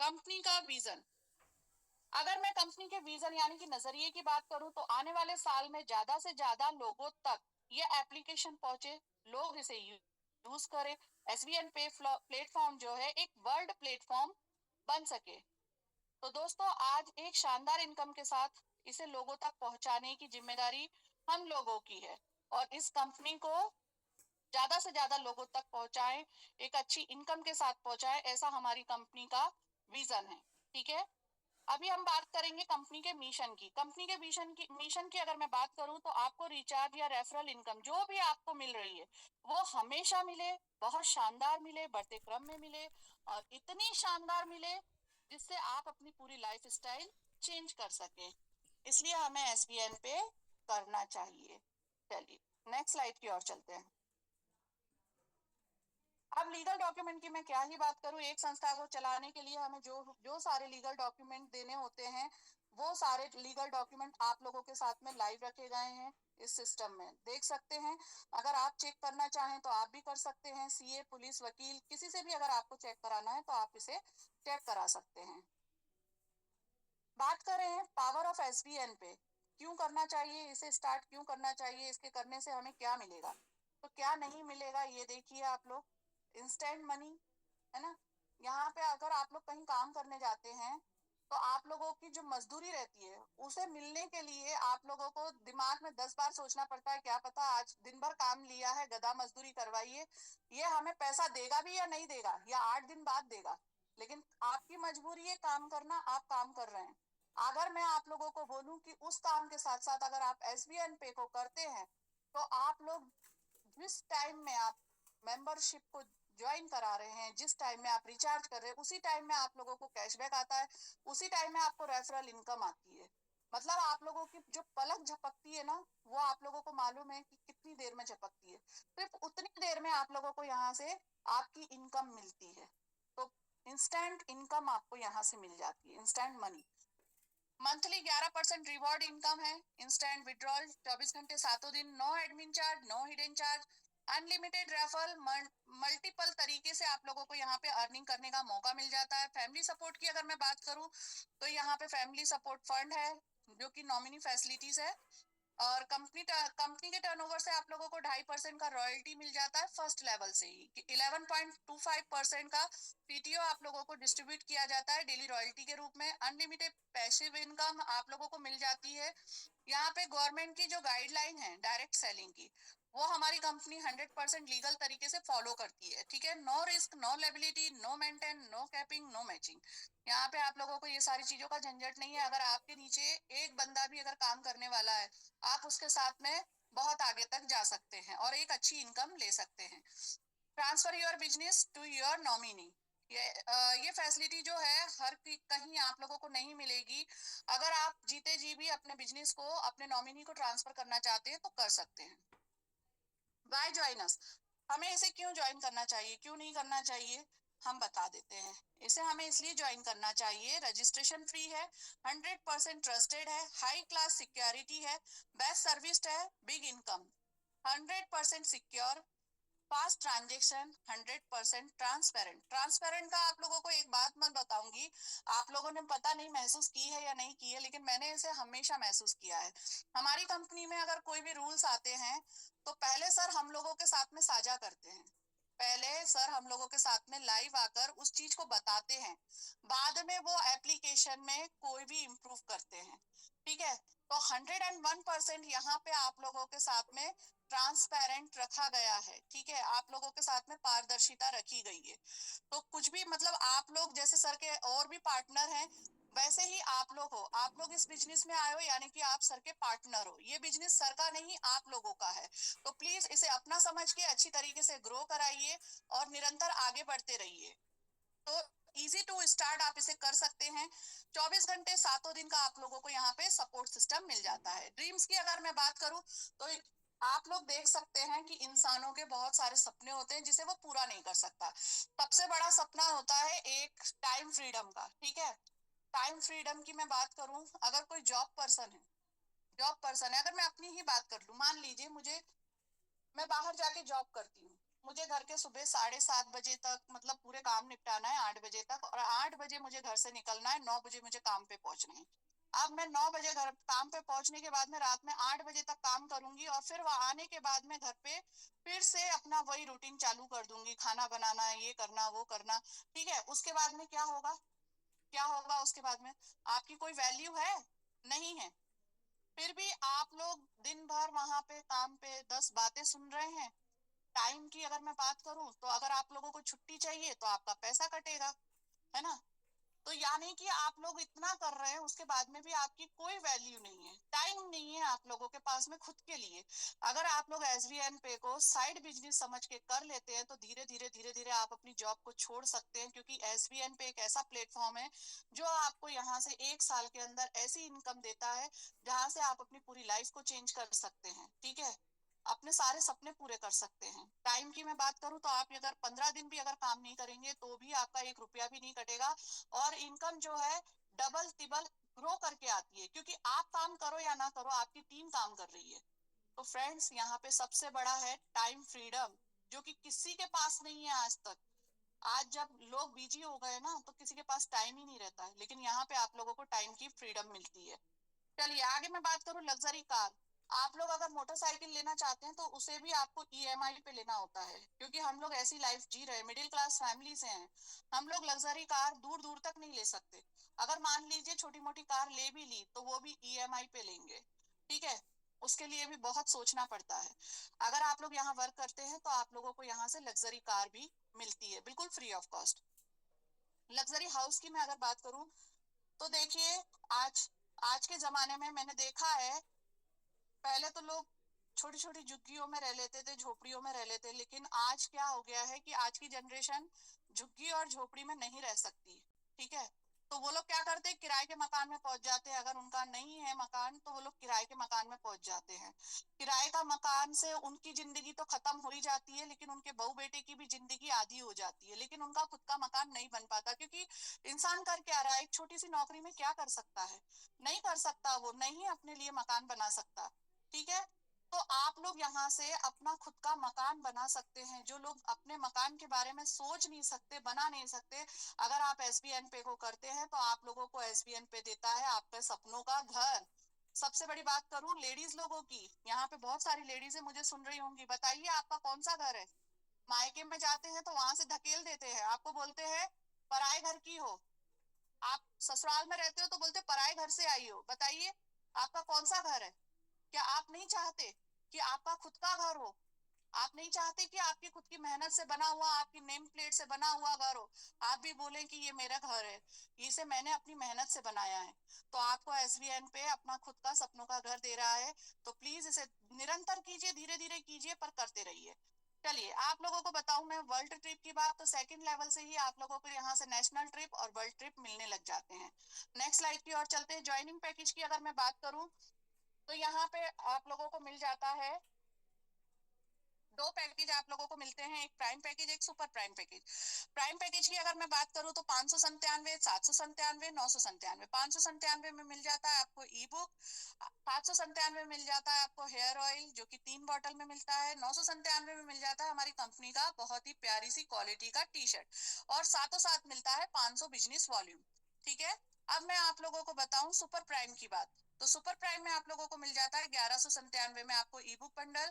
कंपनी का विजन। अगर मैं कंपनी के विजन यानी कि नजरिए की बात करूं तो आने वाले साल में ज्यादा से ज्यादा लोगों तक ये एप्लीकेशन पहुंचे, लोग इसे यूज करें, एसबीएन पे प्लेटफॉर्म जो है एक वर्ल्ड प्लेटफॉर्म बन सके। तो दोस्तों आज एक शानदार इनकम के साथ इसे लोगों तक पहुंचाने की जिम्मेदारी हम लोगों की है, और इस कंपनी को ज्यादा से ज्यादा लोगों तक पहुंचाएं, एक अच्छी इनकम के साथ पहुंचाएं, ऐसा हमारी कंपनी का विजन है। ठीक है, अभी हम बात करेंगे कंपनी के मिशन की। कंपनी के मिशन की अगर मैं बात करूं तो आपको रिचार्ज या रेफरल इनकम जो भी आपको मिल रही है वो हमेशा मिले, बहुत शानदार मिले, बढ़ते क्रम में मिले, और इतनी शानदार मिले जिससे आप अपनी पूरी लाइफ स्टाइल चेंज कर सके। इसलिए हमें एसबीएन पे करना चाहिए। चलिए नेक्स्ट स्लाइड की ओर चलते हैं। अब लीगल डॉक्यूमेंट की मैं क्या ही बात करूं, एक संस्था को चलाने के लिए हमें जो जो सारे लीगल डॉक्यूमेंट देने होते हैं, वो सारे लीगल डॉक्यूमेंट आप लोगों के साथ में लाइव रखे गए हैं इस सिस्टम में, देख सकते हैं। अगर आप चेक करना चाहें तो आप भी कर सकते हैं, सीए, पुलिस, वकील, किसी से भी अगर आपको चेक कराना है तो आप इसे चेक करा सकते हैं। बात करें पावर ऑफ एसबीएन पे, क्यों करना चाहिए इसे, स्टार्ट क्यों करना चाहिए, इसके करने से हमें क्या मिलेगा, तो क्या नहीं मिलेगा ये देखिए आप लोग। इंस्टेंट मनी, है ना। यहाँ पे अगर आप लोग कहीं काम करने जाते हैं तो आप लोगों की जो मजदूरी रहती है उसे मिलने के लिए आप लोगों को दिमाग में 10 बार सोचना पड़ता है, क्या पता आज दिन भर काम लिया है, गधा मजदूरी करवाइए, ये हमें पैसा देगा भी या नहीं देगा, या 8 दिन बाद देगा, लेकिन आपकी मजबूरी है काम करना, आप काम कर रहे हैं। अगर मैं आप लोगों को बोलूं कि उस काम के साथ साथ अगर आप एसबीएन पे को करते हैं तो आप लोग जिस टाइम में आप मेंबरशिप को ज्वाइन करा रहे हैं, जिस टाइम में आप रिचार्ज कर रहे हैं, उसी टाइम में आप लोगों को कैशबैक आता है, उसी टाइम में आपको रेफरल इनकम आती है। मतलब आप लोगों की जो पलक झपकती है ना, वो आप लोगों को मालूम है कि कितनी देर में झपकती है, सिर्फ उतनी देर में आप लोगों को यहाँ से आपकी इनकम मिलती है। तो इंस्टेंट इनकम आपको यहाँ से मिल जाती है, instant money. Monthly 11% reward income है, इंस्टेंट विड्रॉल 24 घंटे 7 दिन, no admin charge, no hidden charge, unlimited referral, multiple तरीके से आप लोगों को यहाँ पे अर्निंग करने का मौका मिल जाता है। फैमिली सपोर्ट की अगर मैं बात करूँ तो यहाँ पे फैमिली सपोर्ट फंड है जो कि नॉमिनी फैसिलिटीज है, और कंपनी के टर्नओवर से आप लोगों को 2.5% का रॉयल्टी मिल जाता है फर्स्ट लेवल से ही। 11.25% का पीटीओ आप लोगों को डिस्ट्रीब्यूट किया जाता है डेली रॉयल्टी के रूप में। अनलिमिटेड पैसिव इनकम आप लोगों को मिल जाती है। यहाँ पे गवर्नमेंट की जो गाइडलाइन है डायरेक्ट सेलिंग की, वो हमारी कंपनी 100% लीगल तरीके से फॉलो करती है, ठीक है। No risk, no liability, no maintain, no capping, no matching. यहाँ पे आप लोगों को ये सारी चीजों का झंझट नहीं है। अगर आपके नीचे एक बंदा भी अगर काम करने वाला है, आप उसके साथ में बहुत आगे तक जा सकते हैं और एक अच्छी इनकम ले सकते हैं। Transfer your business to your nominee, ये फैसिलिटी जो है कहीं आप लोगों को नहीं मिलेगी। अगर आप जीते जी भी अपने बिजनेस को अपने नॉमिनी को ट्रांसफर करना चाहते हैं तो कर सकते हैं। वाई ज्वाइन अस, हमें इसे क्यों ज्वाइन करना चाहिए, क्यों नहीं करना चाहिए, हम बता देते हैं। इसे हमें इसलिए ज्वाइन करना चाहिए, रजिस्ट्रेशन फ्री है, 100% ट्रस्टेड है, हाई क्लास सिक्योरिटी है, बेस्ट सर्विस है, big income, 100% secure, fast transaction, 100% transparent. Transparent का आप लोगों को एक बात मैं बताऊंगी, आप लोगों ने पता नहीं महसूस की है या नहीं की है, लेकिन मैंने इसे हमेशा महसूस किया है। हमारी कंपनी में अगर कोई भी रूल्स आते हैं तो पहले सर हम लोगों के साथ में साझा करते हैं, पहले सर हम लोगों के साथ में लाइव आकर उस चीज को बताते हैं, बाद में वो एप्लीकेशन में कोई भी इम्प्रूव करते हैं, ठीक है। तो 101% यहाँ पे आप लोगों के साथ में ट्रांसपेरेंट रखा गया है, ठीक है, आप लोगों के साथ में पारदर्शिता रखी गई है। तो कुछ भी मतलब आप लोग जैसे सर के और भी पार्टनर हैं, वैसे ही आप लोग हो, आप लोग इस बिजनेस में आए हो यानी कि आप सर के पार्टनर हो, ये बिजनेस सर का नहीं आप लोगों का है। तो प्लीज इसे अपना समझ के अच्छी तरीके से ग्रो कराइए और निरंतर आगे बढ़ते रहिए। तो इजी टू स्टार्ट आप इसे कर सकते हैं। 24 घंटे 7 दिन का आप लोगों को यहाँ पे सपोर्ट सिस्टम मिल जाता है। ड्रीम्स की अगर मैं बात करूं तो आप लोग देख सकते हैं कि इंसानों के बहुत सारे सपने होते हैं जिसे वो पूरा नहीं कर सकता। सबसे बड़ा सपना होता है एक टाइम फ्रीडम का, ठीक है। टाइम फ्रीडम की मैं बात करूं, अगर कोई जॉब पर्सन है, अगर मैं अपनी ही बात कर लूं, मान लीजिए मुझे, मैं बाहर जाके जॉब करती हूँ, मुझे घर के सुबह 7:30 बजे तक मतलब पूरे काम निपटाना है, 8 बजे तक, और 8 बजे मुझे घर से निकलना है, 9 बजे मुझे काम पे पहुंचना है। अब मैं 9 बजे घर काम पे पहुंचने के बाद में रात में 8 बजे तक काम करूंगी और फिर वहां आने के बाद में घर पे फिर से अपना वही रूटीन चालू कर दूंगी, खाना बनाना, ये करना वो करना, ठीक है। उसके बाद में क्या होगा, क्या होगा उसके बाद में, आपकी कोई वैल्यू है नहीं है। फिर भी आप लोग दिन भर वहां पे काम पे 10 बातें सुन रहे हैं। टाइम की अगर मैं बात करूं तो अगर आप लोगों को छुट्टी चाहिए तो आपका पैसा कटेगा, है ना। तो यानी कि आप लोग इतना कर रहे हैं उसके बाद में भी आपकी कोई वैल्यू नहीं है, टाइम नहीं है आप लोगों के पास में खुद के लिए। अगर आप लोग एसबीएन पे को साइड बिजनेस समझ के कर लेते हैं तो धीरे धीरे आप अपनी जॉब को छोड़ सकते हैं, क्योंकि एसबीएन पे एक ऐसा प्लेटफॉर्म है जो आपको यहाँ से 1 साल के अंदर ऐसी इनकम देता है जहां से आप अपनी पूरी लाइफ को चेंज कर सकते हैं, ठीक है। अपने सारे सपने पूरे कर सकते हैं। टाइम की मैं बात करूं तो आप अगर 15 दिन भी अगर काम नहीं करेंगे तो भी आपका 1 रुपया भी नहीं कटेगा, और इनकम जो है डबल तिबल ग्रो करके आती है, क्योंकि आप काम करो या ना करो आपकी टीम काम कर रही है। तो फ्रेंड्स, यहाँ पे सबसे बड़ा है टाइम फ्रीडम, जो कि किसी के पास नहीं है आज तक। आज जब लोग बिजी हो गए ना तो किसी के पास टाइम ही नहीं रहता है, लेकिन यहाँ पे आप लोगों को टाइम की फ्रीडम मिलती है। चलिए आगे मैं बात करूं लग्जरी कार। आप लोग अगर मोटरसाइकिल लेना चाहते हैं तो उसे भी आपको ईएमआई पे लेना होता है, क्योंकि हम लोग ऐसी लाइफ जी रहे हैं, मिडिल क्लास फैमिली से हैं। हम लोग लग्जरी कार दूर दूर तक नहीं ले सकते। अगर मान लीजिए छोटी मोटी कार ले भी ली तो वो भी ईएमआई पे लेंगे, ठीक है। उसके लिए भी बहुत सोचना पड़ता है। अगर आप लोग यहाँ वर्क करते हैं तो आप लोगों को यहाँ से लग्जरी कार भी मिलती है, बिल्कुल free of cost. Luxury house की मैं अगर बात करूं तो देखिए, आज आज के जमाने में मैंने देखा है, पहले तो लोग छोटी छोटी झुग्गियों में रह लेते थे, झोपड़ियों में रह लेते, लेकिन आज क्या हो गया है कि आज की जनरेशन झुग्गी और झोपड़ी में नहीं रह सकती, ठीक है। तो वो लोग क्या करते हैं, किराए के मकान में पहुंच जाते हैं। अगर उनका नहीं है मकान तो वो लोग किराए के मकान में पहुंच जाते हैं। किराए का मकान से उनकी जिंदगी तो खत्म हो ही जाती है, लेकिन उनके बहू बेटे की भी जिंदगी आधी हो जाती है, लेकिन उनका खुद का मकान नहीं बन पाता, क्योंकि इंसान कर क्या रहा है, एक छोटी सी नौकरी में क्या कर सकता है, नहीं कर सकता, वो नहीं अपने लिए मकान बना सकता, ठीक है। तो आप लोग यहाँ से अपना खुद का मकान बना सकते हैं। जो लोग अपने मकान के बारे में सोच नहीं सकते, बना नहीं सकते, अगर आप एसबीएन पे को करते हैं तो आप लोगों को एसबीएन पे देता है आपके सपनों का घर। सबसे बड़ी बात करूं लेडीज लोगों की, यहाँ पे बहुत सारी लेडीज है मुझे सुन रही होंगी, बताइए आपका कौन सा घर है। मायके में जाते हैं तो वहां से धकेल देते हैं, आपको बोलते हैं पराए घर की हो। आप ससुराल में रहते हो तो बोलते पराए घर से आई हो। बताइए आपका कौन सा घर है। क्या आप नहीं चाहते कि आपका खुद का घर हो? आप नहीं चाहते कि आपकी खुद की मेहनत से बना हुआ, आपकी नेम प्लेट से बना हुआ घर हो? आप भी बोले कि ये मेरा घर है, इसे मैंने अपनी मेहनत से बनाया है। तो आपको एसबीएन पे अपना खुद का सपनों का घर दे रहा है, तो प्लीज इसे निरंतर कीजिए, धीरे धीरे कीजिए, पर करते रहिए। चलिए आप लोगों को बताऊं मैं वर्ल्ड ट्रिप की बात, तो सेकंड लेवल से ही आप लोगों को यहाँ से नेशनल ट्रिप और वर्ल्ड ट्रिप मिलने लग जाते हैं। नेक्स्ट स्लाइड की ओर चलते हैं। ज्वाइनिंग पैकेज की अगर मैं बात करूं तो यहाँ पे आप लोगों को मिल जाता है, दो पैकेज आप लोगों को मिलते हैं, एक प्राइम पैकेज, एक super prime package. Prime package की अगर मैं बात करूं तो 597, 797, 997। 597 में मिल जाता है आपको ई बुक, 797 में मिल जाता है आपको हेयर ऑयल जो कि 3 बॉटल में मिलता है, 997 में मिल जाता है हमारी कंपनी का बहुत ही प्यारी सी क्वालिटी का टी शर्ट, और साथों साथ मिलता है 500 बिजनेस वॉल्यूम, ठीक है। अब मैं आप लोगों को बताऊं सुपर प्राइम की बात, तो सुपर प्राइम में आप लोगों को मिल जाता है 1197 में आपको ई बुक बंडल,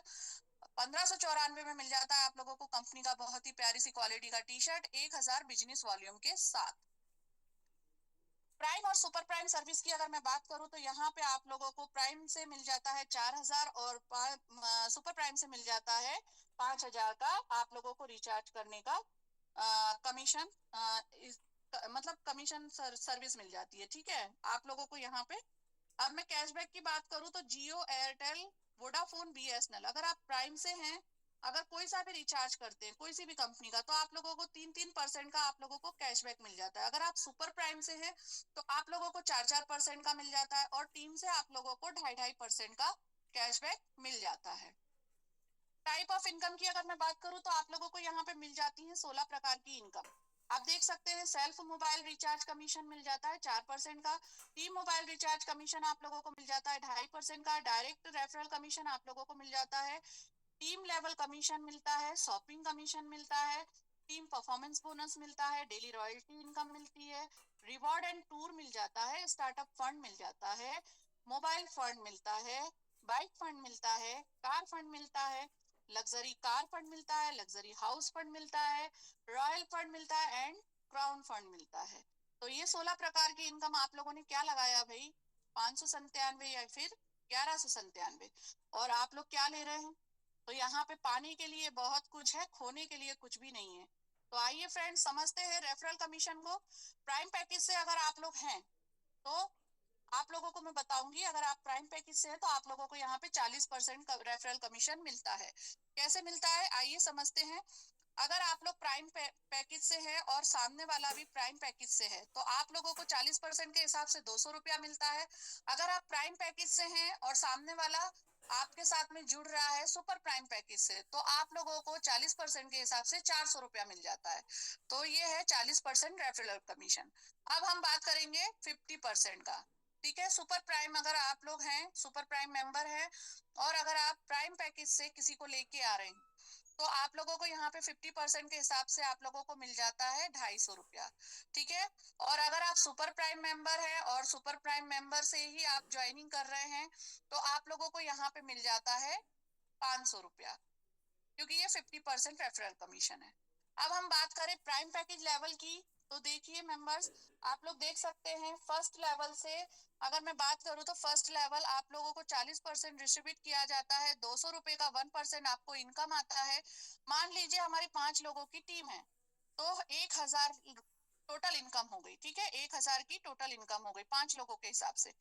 1594 में मिल जाता है आप लोगों को कंपनी का बहुत ही प्यारी सी क्वालिटी का टी शर्ट 1000 बिजनेस वॉल्यूम के साथ। प्राइम और सुपर प्राइम सर्विस की अगर मैं बात करूं तो यहाँ पे आप लोगों को प्राइम से मिल जाता है 4000, और सुपर प्राइम से मिल जाता है 5000 का आप लोगों को रिचार्ज करने का कमीशन, मतलब कमीशन सर्विस मिल जाती है, ठीक है आप लोगों को यहाँ पे। अब मैं कैशबैक की बात करूं तो जियो, एयरटेल, वोडाफोन, बीएसएनएल, अगर आप प्राइम से हैं, अगर कोई सा भी रिचार्ज करते हैं कोई सी भी कंपनी का, तो आप लोगों को 3-3% का आप लोगों को कैशबैक मिल जाता है। अगर आप सुपर प्राइम से हैं तो आप लोगों को 4-4% का मिल जाता है, और टीम से आप लोगों को 2.5-2.5% का कैशबैक मिल जाता है। टाइप ऑफ इनकम की अगर मैं बात करूं तो आप लोगों को यहाँ पे मिल जाती है 16 प्रकार की इनकम। आप देख सकते हैं सेल्फ मोबाइल रिचार्ज कमीशन मिल जाता है 4% का, टीम मोबाइल रिचार्ज कमीशन आप लोगों को मिल जाता है 2.5% का, डायरेक्ट रेफरल कमीशन आप लोगों को मिल जाता है, टीम लेवल कमीशन मिलता है, शॉपिंग कमीशन मिलता है, टीम परफॉर्मेंस बोनस मिलता है, डेली रॉयल्टी इनकम मिलती है, रिवॉर्ड एंड टूर मिल जाता है, स्टार्टअप फंड मिल जाता है, मोबाइल फंड मिलता है, बाइक फंड मिलता है, कार फंड मिलता है, लग्जरी कार फंड मिलता है, लग्जरी हाउस फंड मिलता है, रॉयल फंड मिलता है, एंड क्राउन फंड मिलता है। तो ये 16 प्रकार की इनकम आप लोगों ने क्या लगाया भाई, 597 या फिर 1197, और आप लोग क्या ले रहे हैं। तो यहाँ पे पाने के लिए बहुत कुछ है, खोने के लिए कुछ भी नहीं है। तो आइए फ्रेंड्स समझते हैं रेफरल कमीशन को। प्राइम पैकेज से अगर आप लोग हैं तो आप लोगों को मैं बताऊंगी, अगर आप प्राइम पैकेज से हैं तो आप लोगों को यहाँ पे 40% रेफरल कमीशन मिलता है। कैसे मिलता है आइए समझते हैं। अगर आप लोग प्राइम पैकेज से है और सामने वाला भी प्राइम पैकेज से है तो आप लोगों को 40% के हिसाब से 200 रुपया मिलता है। अगर आप प्राइम पैकेज से हैं और सामने वाला आपके साथ में जुड़ रहा है सुपर प्राइम पैकेज से, तो आप लोगों को 40% के हिसाब से 400 रुपया मिल जाता है। तो ये है 40% रेफरल कमीशन। अब हम बात करेंगे 50% का। ठीक है, सुपर प्राइम अगर आप लोग हैं, सुपर प्राइम मेंबर हैं, और अगर आप प्राइम पैकेज से किसी को लेके आ रहे हैं, तो आप लोगों को यहाँ पे 50% के हिसाब से आप लोगों को मिल जाता है 250 रुपया। ठीक है, और अगर आप सुपर प्राइम मेंबर हैं और सुपर प्राइम मेंबर से ही आप ज्वाइनिंग कर रहे हैं, तो आप लोगों को यहाँ पे मिल जाता है 500 रुपया, क्योंकि ये 50% रेफरल कमीशन है। अब हम बात करें प्राइम पैकेज लेवल की, तो देखिए मेंबर्स, आप लोग देख सकते हैं फर्स्ट लेवल से अगर मैं बात करूं तो फर्स्ट लेवल आप लोगों को 40% डिस्ट्रीब्यूट किया जाता है, 200 रुपए का 1% आपको इनकम आता है। मान लीजिए हमारी 5 लोगों की टीम है, तो 1000 टोटल इनकम हो गई। ठीक है, 1000 की टोटल इनकम हो गई 5 लोगों के हिसाब से।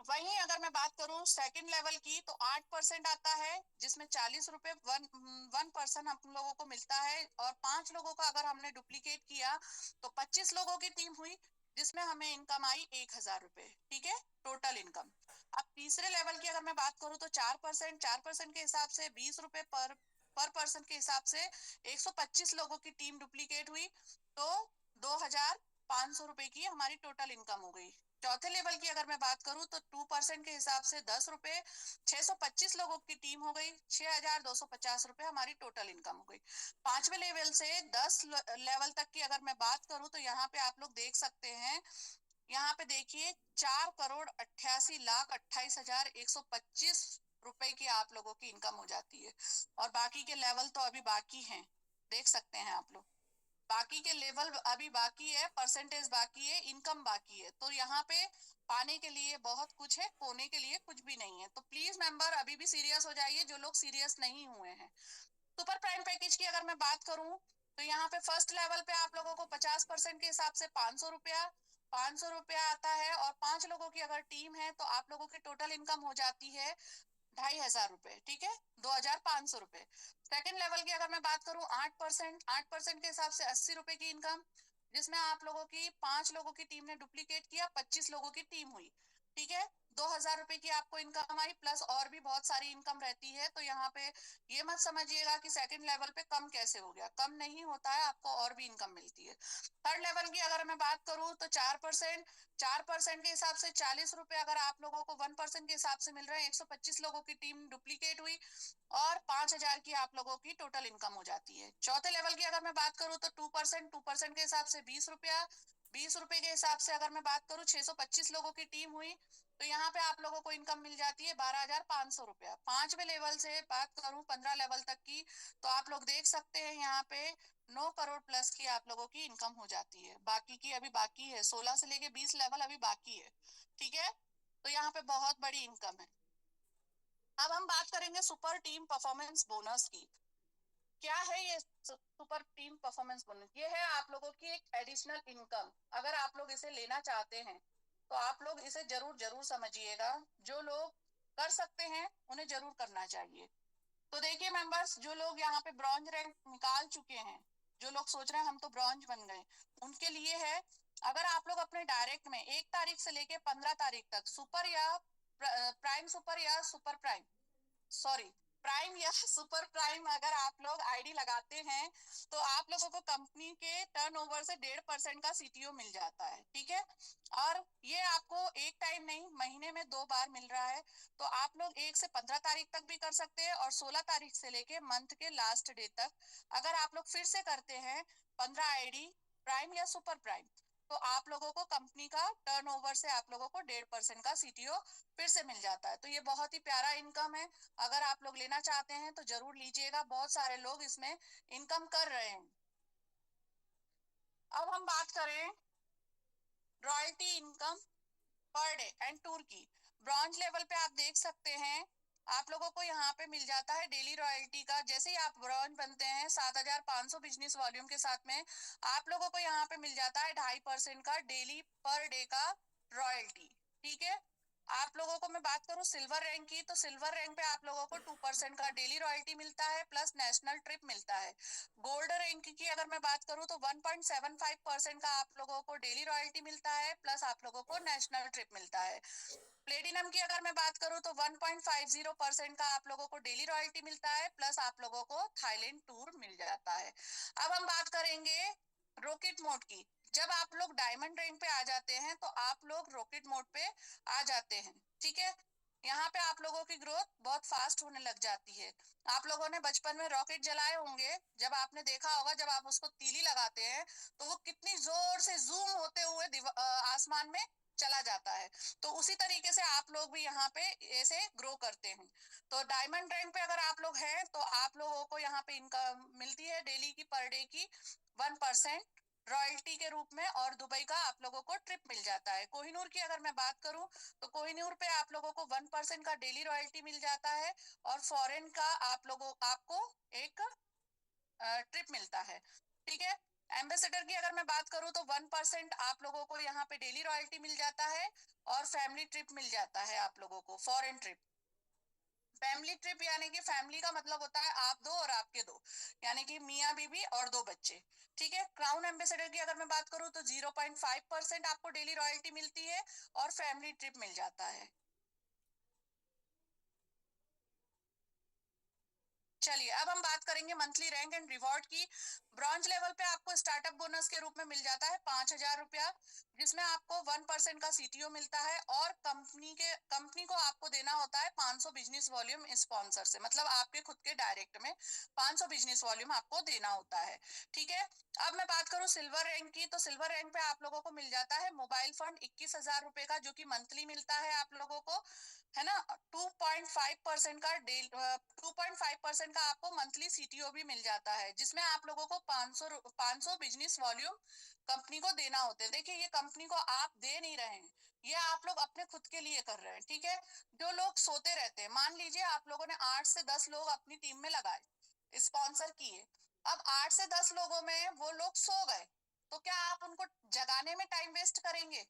वहीं अगर मैं बात करूं सेकंड लेवल की, तो 8% आता है, जिसमें 40 रुपए 1% हम लोगों को मिलता है, और 5 लोगों का अगर हमने डुप्लीकेट किया तो 25 लोगों की टीम हुई, जिसमें हमें इनकम आई 1000 रुपए। ठीक है, टोटल इनकम। अब तीसरे लेवल की अगर मैं बात करूं तो 4% के हिसाब से 20 रुपए पर पर्सन के हिसाब से 125 लोगों की टीम डुप्लीकेट हुई, तो 2500 रुपए की हमारी टोटल इनकम हो गई। चौथे लेवल की अगर मैं बात करूं तो 2% के हिसाब से 10 रुपए, 625 लोगों की टीम हो गई, 6250 रुपए हमारी टोटल इनकम हो गई। पांचवे लेवल से 10 लेवल तक की अगर मैं बात करूं तो यहाँ पे आप लोग देख सकते हैं, यहाँ पे देखिए 4,88,28,125 रुपए की आप लोगों की इनकम हो जाती है। और बाकी के लेवल तो अभी बाकी हैं, देख सकते हैं आप लोग, बाकी के लेवल अभी बाकी है, परसेंटेज बाकी है, इनकम बाकी है। तो यहाँ पे पाने के लिए बहुत कुछ है, खोने के लिए कुछ भी नहीं है। तो प्लीज मेंबर अभी भी सीरियस हो जाइए जो लोग सीरियस नहीं हुए हैं। सुपर प्राइम पैकेज की अगर मैं बात करूं तो यहाँ पे फर्स्ट लेवल पे आप लोगों को 50% के हिसाब से 500 रुपया आता है, और 5 लोगों की अगर टीम है तो आप लोगों की टोटल इनकम हो जाती है 2500 रुपए। ठीक है, 2500 रुपए। सेकंड लेवल की अगर मैं बात करूं 8% के हिसाब से 80 रुपए की इनकम, जिसमें आप लोगों की 5 लोगों की टीम ने डुप्लीकेट किया, 25 लोगों की टीम हुई। ठीक है, 2000 रुपए की आपको इनकम आई, प्लस और भी बहुत सारी इनकम रहती है। तो यहाँ पे ये मत समझिएगा कि सेकंड लेवल पे कम कैसे हो गया, कम नहीं होता है, आपको और भी इनकम मिलती है। थर्ड लेवल की अगर मैं बात करूं तो 4% के हिसाब से 40 रुपए अगर आप लोगों को 1% के हिसाब से मिल रहे हैं, 125 लोगों की टीम डुप्लीकेट हुई, और 5000 की आप लोगों की टोटल इनकम हो जाती है। चौथे लेवल की अगर मैं बात करूं तो 2% के हिसाब से 20 रुपया, 20 रुपए के हिसाब से अगर मैं बात करूं 625 लोगों की टीम हुई, तो यहाँ पे आप लोगों को इनकम मिल जाती है 12,500 रुपया। पांचवे लेवल से बात करूं 15 लेवल तक की, तो आप लोग देख सकते हैं यहाँ पे 9 करोड़ प्लस की आप लोगों की इनकम हो जाती है। बाकी की अभी बाकी है, 16 से लेके 20 लेवल अभी बाकी है। ठीक है, तो यहाँ पे बहुत बड़ी इनकम है। अब हम बात करेंगे सुपर टीम परफॉर्मेंस बोनस की। क्या है ये सुपर टीम परफॉर्मेंस बोनस? ये है आप लोगों की एक एडिशनल इनकम। अगर आप लोग इसे लेना चाहते हैं तो आप लोग इसे जरूर जरूर समझिएगा। जो लोग कर सकते हैं उन्हें जरूर करना चाहिए। तो देखिए मेंबर्स, जो लोग यहाँ पे ब्रॉन्ज रैंक निकाल चुके हैं, जो लोग सोच रहे हैं हम तो ब्रॉन्ज बन गए, उनके लिए है, अगर आप लोग अपने डायरेक्ट में 1 तारीख से लेके 15 तारीख तक सुपर या प्राइम सुपर या सुपर प्राइम, सॉरी, प्राइम या सुपर प्राइम अगर आप लोग आईडी लगाते हैं, तो आप लोगों को कंपनी के टर्नओवर से 1.5% का सीटीओ मिल जाता है। ठीक है, और ये आपको एक टाइम नहीं, महीने में 2 बार मिल रहा है। तो आप लोग 1 से 15 तारीख तक भी कर सकते हैं, और 16 तारीख से लेके मंथ के लास्ट डे तक अगर आप लोग फिर से करते हैं 15 आईडी प्राइम या सुपर प्राइम, तो आप लोगों को कंपनी का टर्नओवर से आप लोगों को 1.5% का सीटीओ फिर से मिल जाता है। तो ये बहुत ही प्यारा इनकम है। अगर आप लोग लेना चाहते हैं तो जरूर लीजिएगा, बहुत सारे लोग इसमें इनकम कर रहे हैं। अब हम बात करें royalty income per day and tour की। ब्रॉन्ज लेवल पे आप देख सकते हैं, आप लोगों को यहाँ पे मिल जाता है डेली रॉयल्टी का। जैसे ही आप ब्रॉन्ज बनते हैं 7,500 बिजनेस वॉल्यूम के साथ में, आप लोगों को यहाँ पे मिल जाता है 2.5% का डेली पर डे का रॉयल्टी। ठीक है, आप लोगों को मैं बात करूं सिल्वर रैंक की, तो सिल्वर रैंक पे आप लोगों को 2% का डेली रॉयल्टी मिलता है, प्लस नेशनल ट्रिप मिलता है। गोल्ड रैंक की अगर मैं बात करूं तो 1.75% का आप लोगों को डेली रॉयल्टी मिलता है, प्लस आप लोगों को नेशनल ट्रिप मिलता है। प्लेटिनम की अगर मैं बात करूं तो 1.50% का आप लोगों को डेली रॉयल्टी मिलता है, प्लस आप लोगों को थाईलैंड टूर मिल जाता है। अब हम बात करेंगे रॉकेट मोड की। जब आप लोग डायमंड रैंक पे आ जाते हैं तो आप लोग रॉकेट मोड पे आ जाते हैं, ठीक है। यहाँ पे आप लोगों की ग्रोथ बहुत फास्ट होने लग जाती है। आप लोगों ने बचपन में रॉकेट जलाए होंगे, जब आपने देखा होगा जब आप उसको तीली लगाते हैं तो वो कितनी जोर से जूम होते हुए आसमान में चला जाता है। तो उसी तरीके से आप लोग भी यहाँ पे ऐसे ग्रो करते हैं। तो डायमंड रैंक पे अगर आप लोग हैं तो आप लोगों को यहाँ पे इनकम मिलती है डेली की, पर डे की 1% रॉयल्टी के रूप में, और दुबई का आप लोगों को ट्रिप मिल जाता है। कोहिनूर की अगर मैं बात करूं तो कोहिनूर पे आप लोगों को 1% का डेली रॉयल्टी मिल जाता है, और फॉरेन का आपको एक ट्रिप मिलता है, ठीक है। एम्बेसडर की अगर मैं बात करूं तो 1% आप लोगों को यहाँ पे डेली रॉयल्टी मिल जाता है, और फैमिली ट्रिप मिल जाता है आप लोगों को, फॉरेन ट्रिप। फैमिली ट्रिप यानी कि फैमिली का मतलब होता है आप दो और आपके दो, यानी कि मियाँ बीबी और दो बच्चे, ठीक है। क्राउन एम्बेसडर की अगर मैं बात करूं तो 0.5% आपको डेली रॉयल्टी मिलती है, और फैमिली ट्रिप मिल जाता है। चलिए अब हम बात करेंगे मंथली रैंक एंड रिवॉर्ड की। ब्रॉन्ज लेवल पे आपको स्टार्टअप बोनस के रूप में मिल जाता है 5,000 रुपया, जिसमें आपको 1% का सीटीओ मिलता है, और कंपनी को आपको देना होता है 500 बिजनेस वॉल्यूम स्पॉन्सर से, मतलब आपके खुद के डायरेक्ट में 500 बिजनेस वॉल्यूम आपको देना होता है, ठीक है। अब मैं बात करूं सिल्वर रैंक की, तो सिल्वर रैंक पे आप लोगों को मिल जाता है मोबाइल फंड 21,000 रुपए का, जो कि मंथली मिलता है आप लोगों को, है ना। 2.5% का आपको मंथली सीटीओ भी मिल जाता है, जिसमें आप लोगों को 500 बिजनेस वॉल्यूम कंपनी को देना होते हैं। देखिए ये कंपनी को आप दे नहीं रहे हैं, ये आप लोग अपने खुद के लिए कर रहे हैं, ठीक है। जो लोग सोते रहते हैं, मान लीजिए आप लोगों ने 8 से 10 लोग अपनी टीम में लगाए, स्पॉन्सर किए। अब 8 से 10 लोगों में वो लोग सो गए, तो क्या आप उनको जगाने में टाइम वेस्ट करेंगे?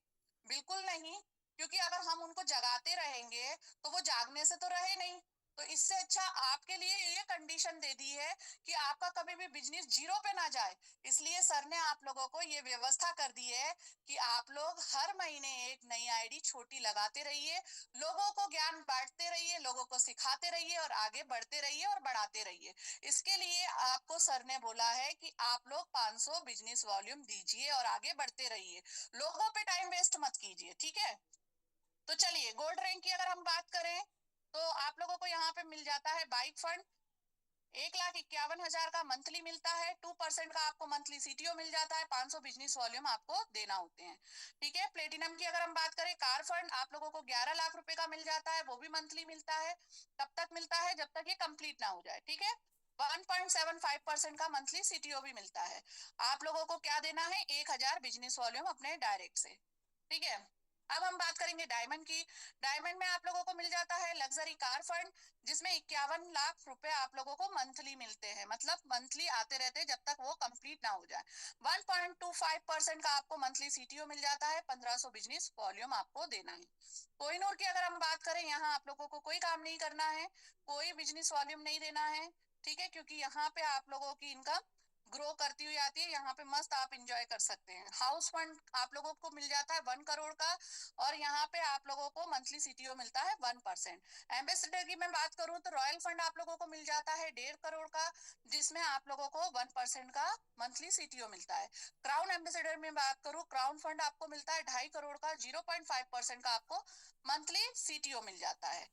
बिल्कुल नहीं, क्योंकि अगर हम उनको जगाते रहेंगे तो वो जागने से तो रहे नहीं। तो इससे अच्छा आपके लिए ये कंडीशन दे दी है कि आपका कभी भी बिजनेस जीरो पे ना जाए। इसलिए सर ने आप लोगों को ये व्यवस्था कर दी है कि आप लोग हर महीने एक नई आईडी छोटी लगाते रहिए, लोगों को ज्ञान बांटते रहिए, लोगों को सिखाते रहिए, और आगे बढ़ते रहिए और बढ़ाते रहिए। इसके लिए आपको सर ने बोला है कि आप लोग 500 बिजनेस वॉल्यूम दीजिए और आगे बढ़ते रहिए, लोगों पे टाइम वेस्ट मत कीजिए, ठीक है। तो चलिए गोल्ड रैंक की अगर हम बात करें तो आप लोगों को यहाँ पे मिल जाता है बाइक फंड 1,51,000 का मंथली मिलता है, 2% का आपको मंथली सीटीओ मिल जाता है, 500 बिजनेस वॉल्यूम आपको देना होते हैं, ठीक है। प्लेटिनम की अगर हम बात करें, कार फंड आप लोगों को 11 लाख रुपए का मिल जाता है, वो भी मंथली मिलता है। तब तक मिलता है जब तक ये कंप्लीट ना हो जाए, ठीक है। 1.75% का मंथली सीटीओ भी मिलता है। आप लोगों को क्या देना है? 1,000 बिजनेस वॉल्यूम अपने डायरेक्ट से, ठीक है। अब हम बात करेंगे डायमंड की। डायमंड में आप लोगों को मिल जाता है लग्जरी कार फंड, जिसमें 51 लाख रुपए आप लोगों को मंथली मिलते हैं, मतलब मंथली आते रहते हैं जब तक वो कंप्लीट ना हो जाए। 1.25% का आपको मंथली सीटीओ मिल जाता है, 1,500 बिजनेस वॉल्यूम आपको देना है। कोहिनूर की अगर हम बात करें, यहाँ आप लोगों को कोई काम नहीं करना है, कोई बिजनेस वॉल्यूम नहीं देना है, ठीक है, क्योंकि यहाँ पे आप लोगों की इनकम ग्रो करती हुई आती है, यहाँ पे मस्त आप इंजॉय कर सकते हैं। हाउस फंड आप लोगों को मिल जाता है 1 करोड़ का, और यहाँ पे आप लोगों को मंथली सीटीओ मिलता है 1%। एम्बेसडर की मैं बात करूं तो रॉयल फंड आप लोगों को मिल जाता है 1.5 करोड़ का, जिसमें आप लोगों को 1% का मंथली सीटीओ मिलता है। क्राउन एम्बेसडर में बात करूं, क्राउन फंड आपको मिलता है 2.5 करोड़ का, 0.5% का आपको मंथली सीटीओ मिल जाता है।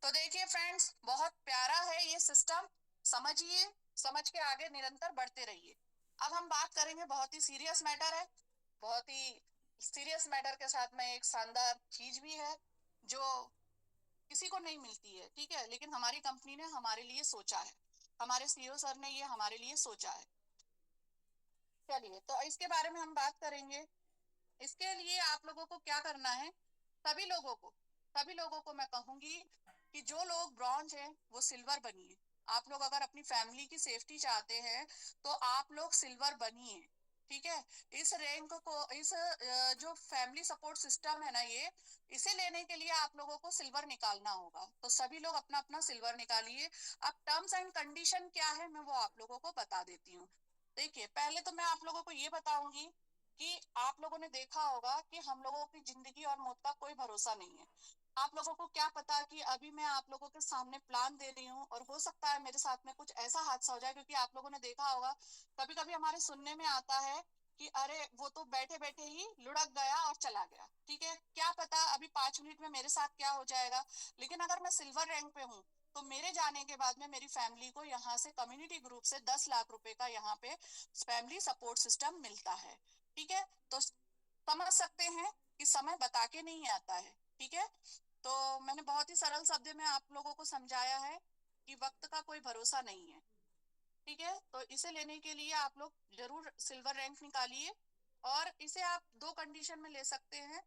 तो देखिए फ्रेंड्स, बहुत प्यारा है ये सिस्टम, समझिए, समझ के आगे निरंतर बढ़ते रहिए। अब हम बात करेंगे, बहुत ही सीरियस मैटर है, बहुत ही सीरियस मैटर के साथ में एक शानदार चीज भी है जो किसी को नहीं मिलती है, ठीक है, लेकिन हमारी कंपनी ने हमारे लिए सोचा है, हमारे सीईओ सर ने ये हमारे लिए सोचा है। चलिए तो इसके बारे में हम बात करेंगे। इसके लिए आप लोगों को क्या करना है, सभी लोगों को सभी लोगों को मैं कहूंगी कि जो लोग ब्रॉन्ज हैं वो सिल्वर बनिए। आप लोग अगर अपनी फैमिली की सेफ्टी चाहते हैं तो आप लोग सिल्वर बनिए, ठीक है। इस रैंक को, इस जो फैमिली सपोर्ट सिस्टम है ना, ये इसे लेने के लिए आप लोगों को सिल्वर निकालना होगा, तो सभी लोग अपना अपना सिल्वर निकालिए। अब टर्म्स एंड कंडीशन क्या है मैं वो आप लोगों को बता देती हूँ। देखिए पहले तो मैं आप लोगों को ये बताऊंगी कि आप लोगों ने देखा होगा कि हम लोगों की जिंदगी और मौत का कोई भरोसा नहीं है। आप लोगों को क्या पता कि अभी मैं आप लोगों के सामने प्लान दे रही हूँ और हो सकता है मेरे साथ में कुछ ऐसा हादसा हो जाए, क्योंकि आप लोगों ने देखा होगा कभी कभी हमारे सुनने में आता है कि अरे वो तो बैठे बैठे ही लुढ़क गया और चला गया। ठीक है, क्या पता अभी 5 मिनट में मेरे साथ क्या हो जाएगा। लेकिन अगर मैं सिल्वर रैंक पे हूँ तो मेरे जाने के बाद में मेरी फैमिली को यहाँ से कम्युनिटी ग्रुप से 10 लाख रुपए का यहाँ पे फैमिली सपोर्ट सिस्टम मिलता है। ठीक है, तो समझ सकते हैं कि समय बता के नहीं आता है। ठीक है, तो मैंने बहुत ही सरल शब्द में आप लोगों को समझाया है कि वक्त का कोई भरोसा नहीं है। ठीक है, तो इसे लेने के लिए आप लोग जरूर सिल्वर रैंक निकालिए, और इसे आप दो कंडीशन में ले सकते हैं,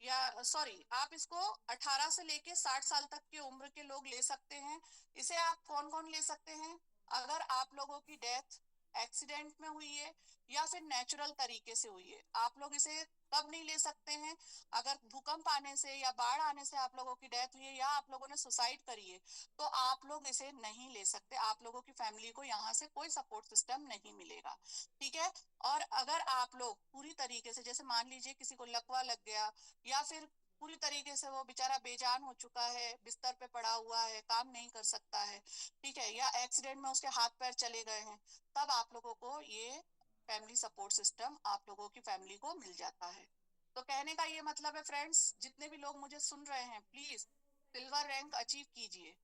या सॉरी, आप इसको 18 से लेके 60 साल तक की उम्र के लोग ले सकते हैं। इसे आप कौन कौन ले सकते हैं? अगर आप लोगों की डेथ एक्सीडेंट में हुई है या फिर नेचुरल तरीके से हुई है। आप लोग इसे कब नहीं ले सकते हैं? अगर भूकंप आने से या बाढ़ आने से आप लोगों की डेथ हुई है या आप लोगों ने सुसाइड करी है, तो आप लोग इसे नहीं ले सकते। आप लोगों की फैमिली को यहाँ से कोई सपोर्ट सिस्टम नहीं मिलेगा। ठीक है, और अगर आप लोग पूरी तरीके से, जैसे मान लीजिए किसी को लकवा लग गया या फिर पूरी तरीके से वो बेचारा बेजान हो चुका है, बिस्तर पे पड़ा हुआ है, काम नहीं कर सकता है, ठीक है, या एक्सीडेंट में उसके हाथ पैर चले गए हैं, तब आप लोगों को ये फैमिली सपोर्ट सिस्टम आप लोगों की फैमिली को मिल जाता है। तो कहने का ये मतलब है फ्रेंड्स, जितने भी लोग मुझे सुन रहे हैं, प्लीज सिल्वर रैंक अचीव कीजिए।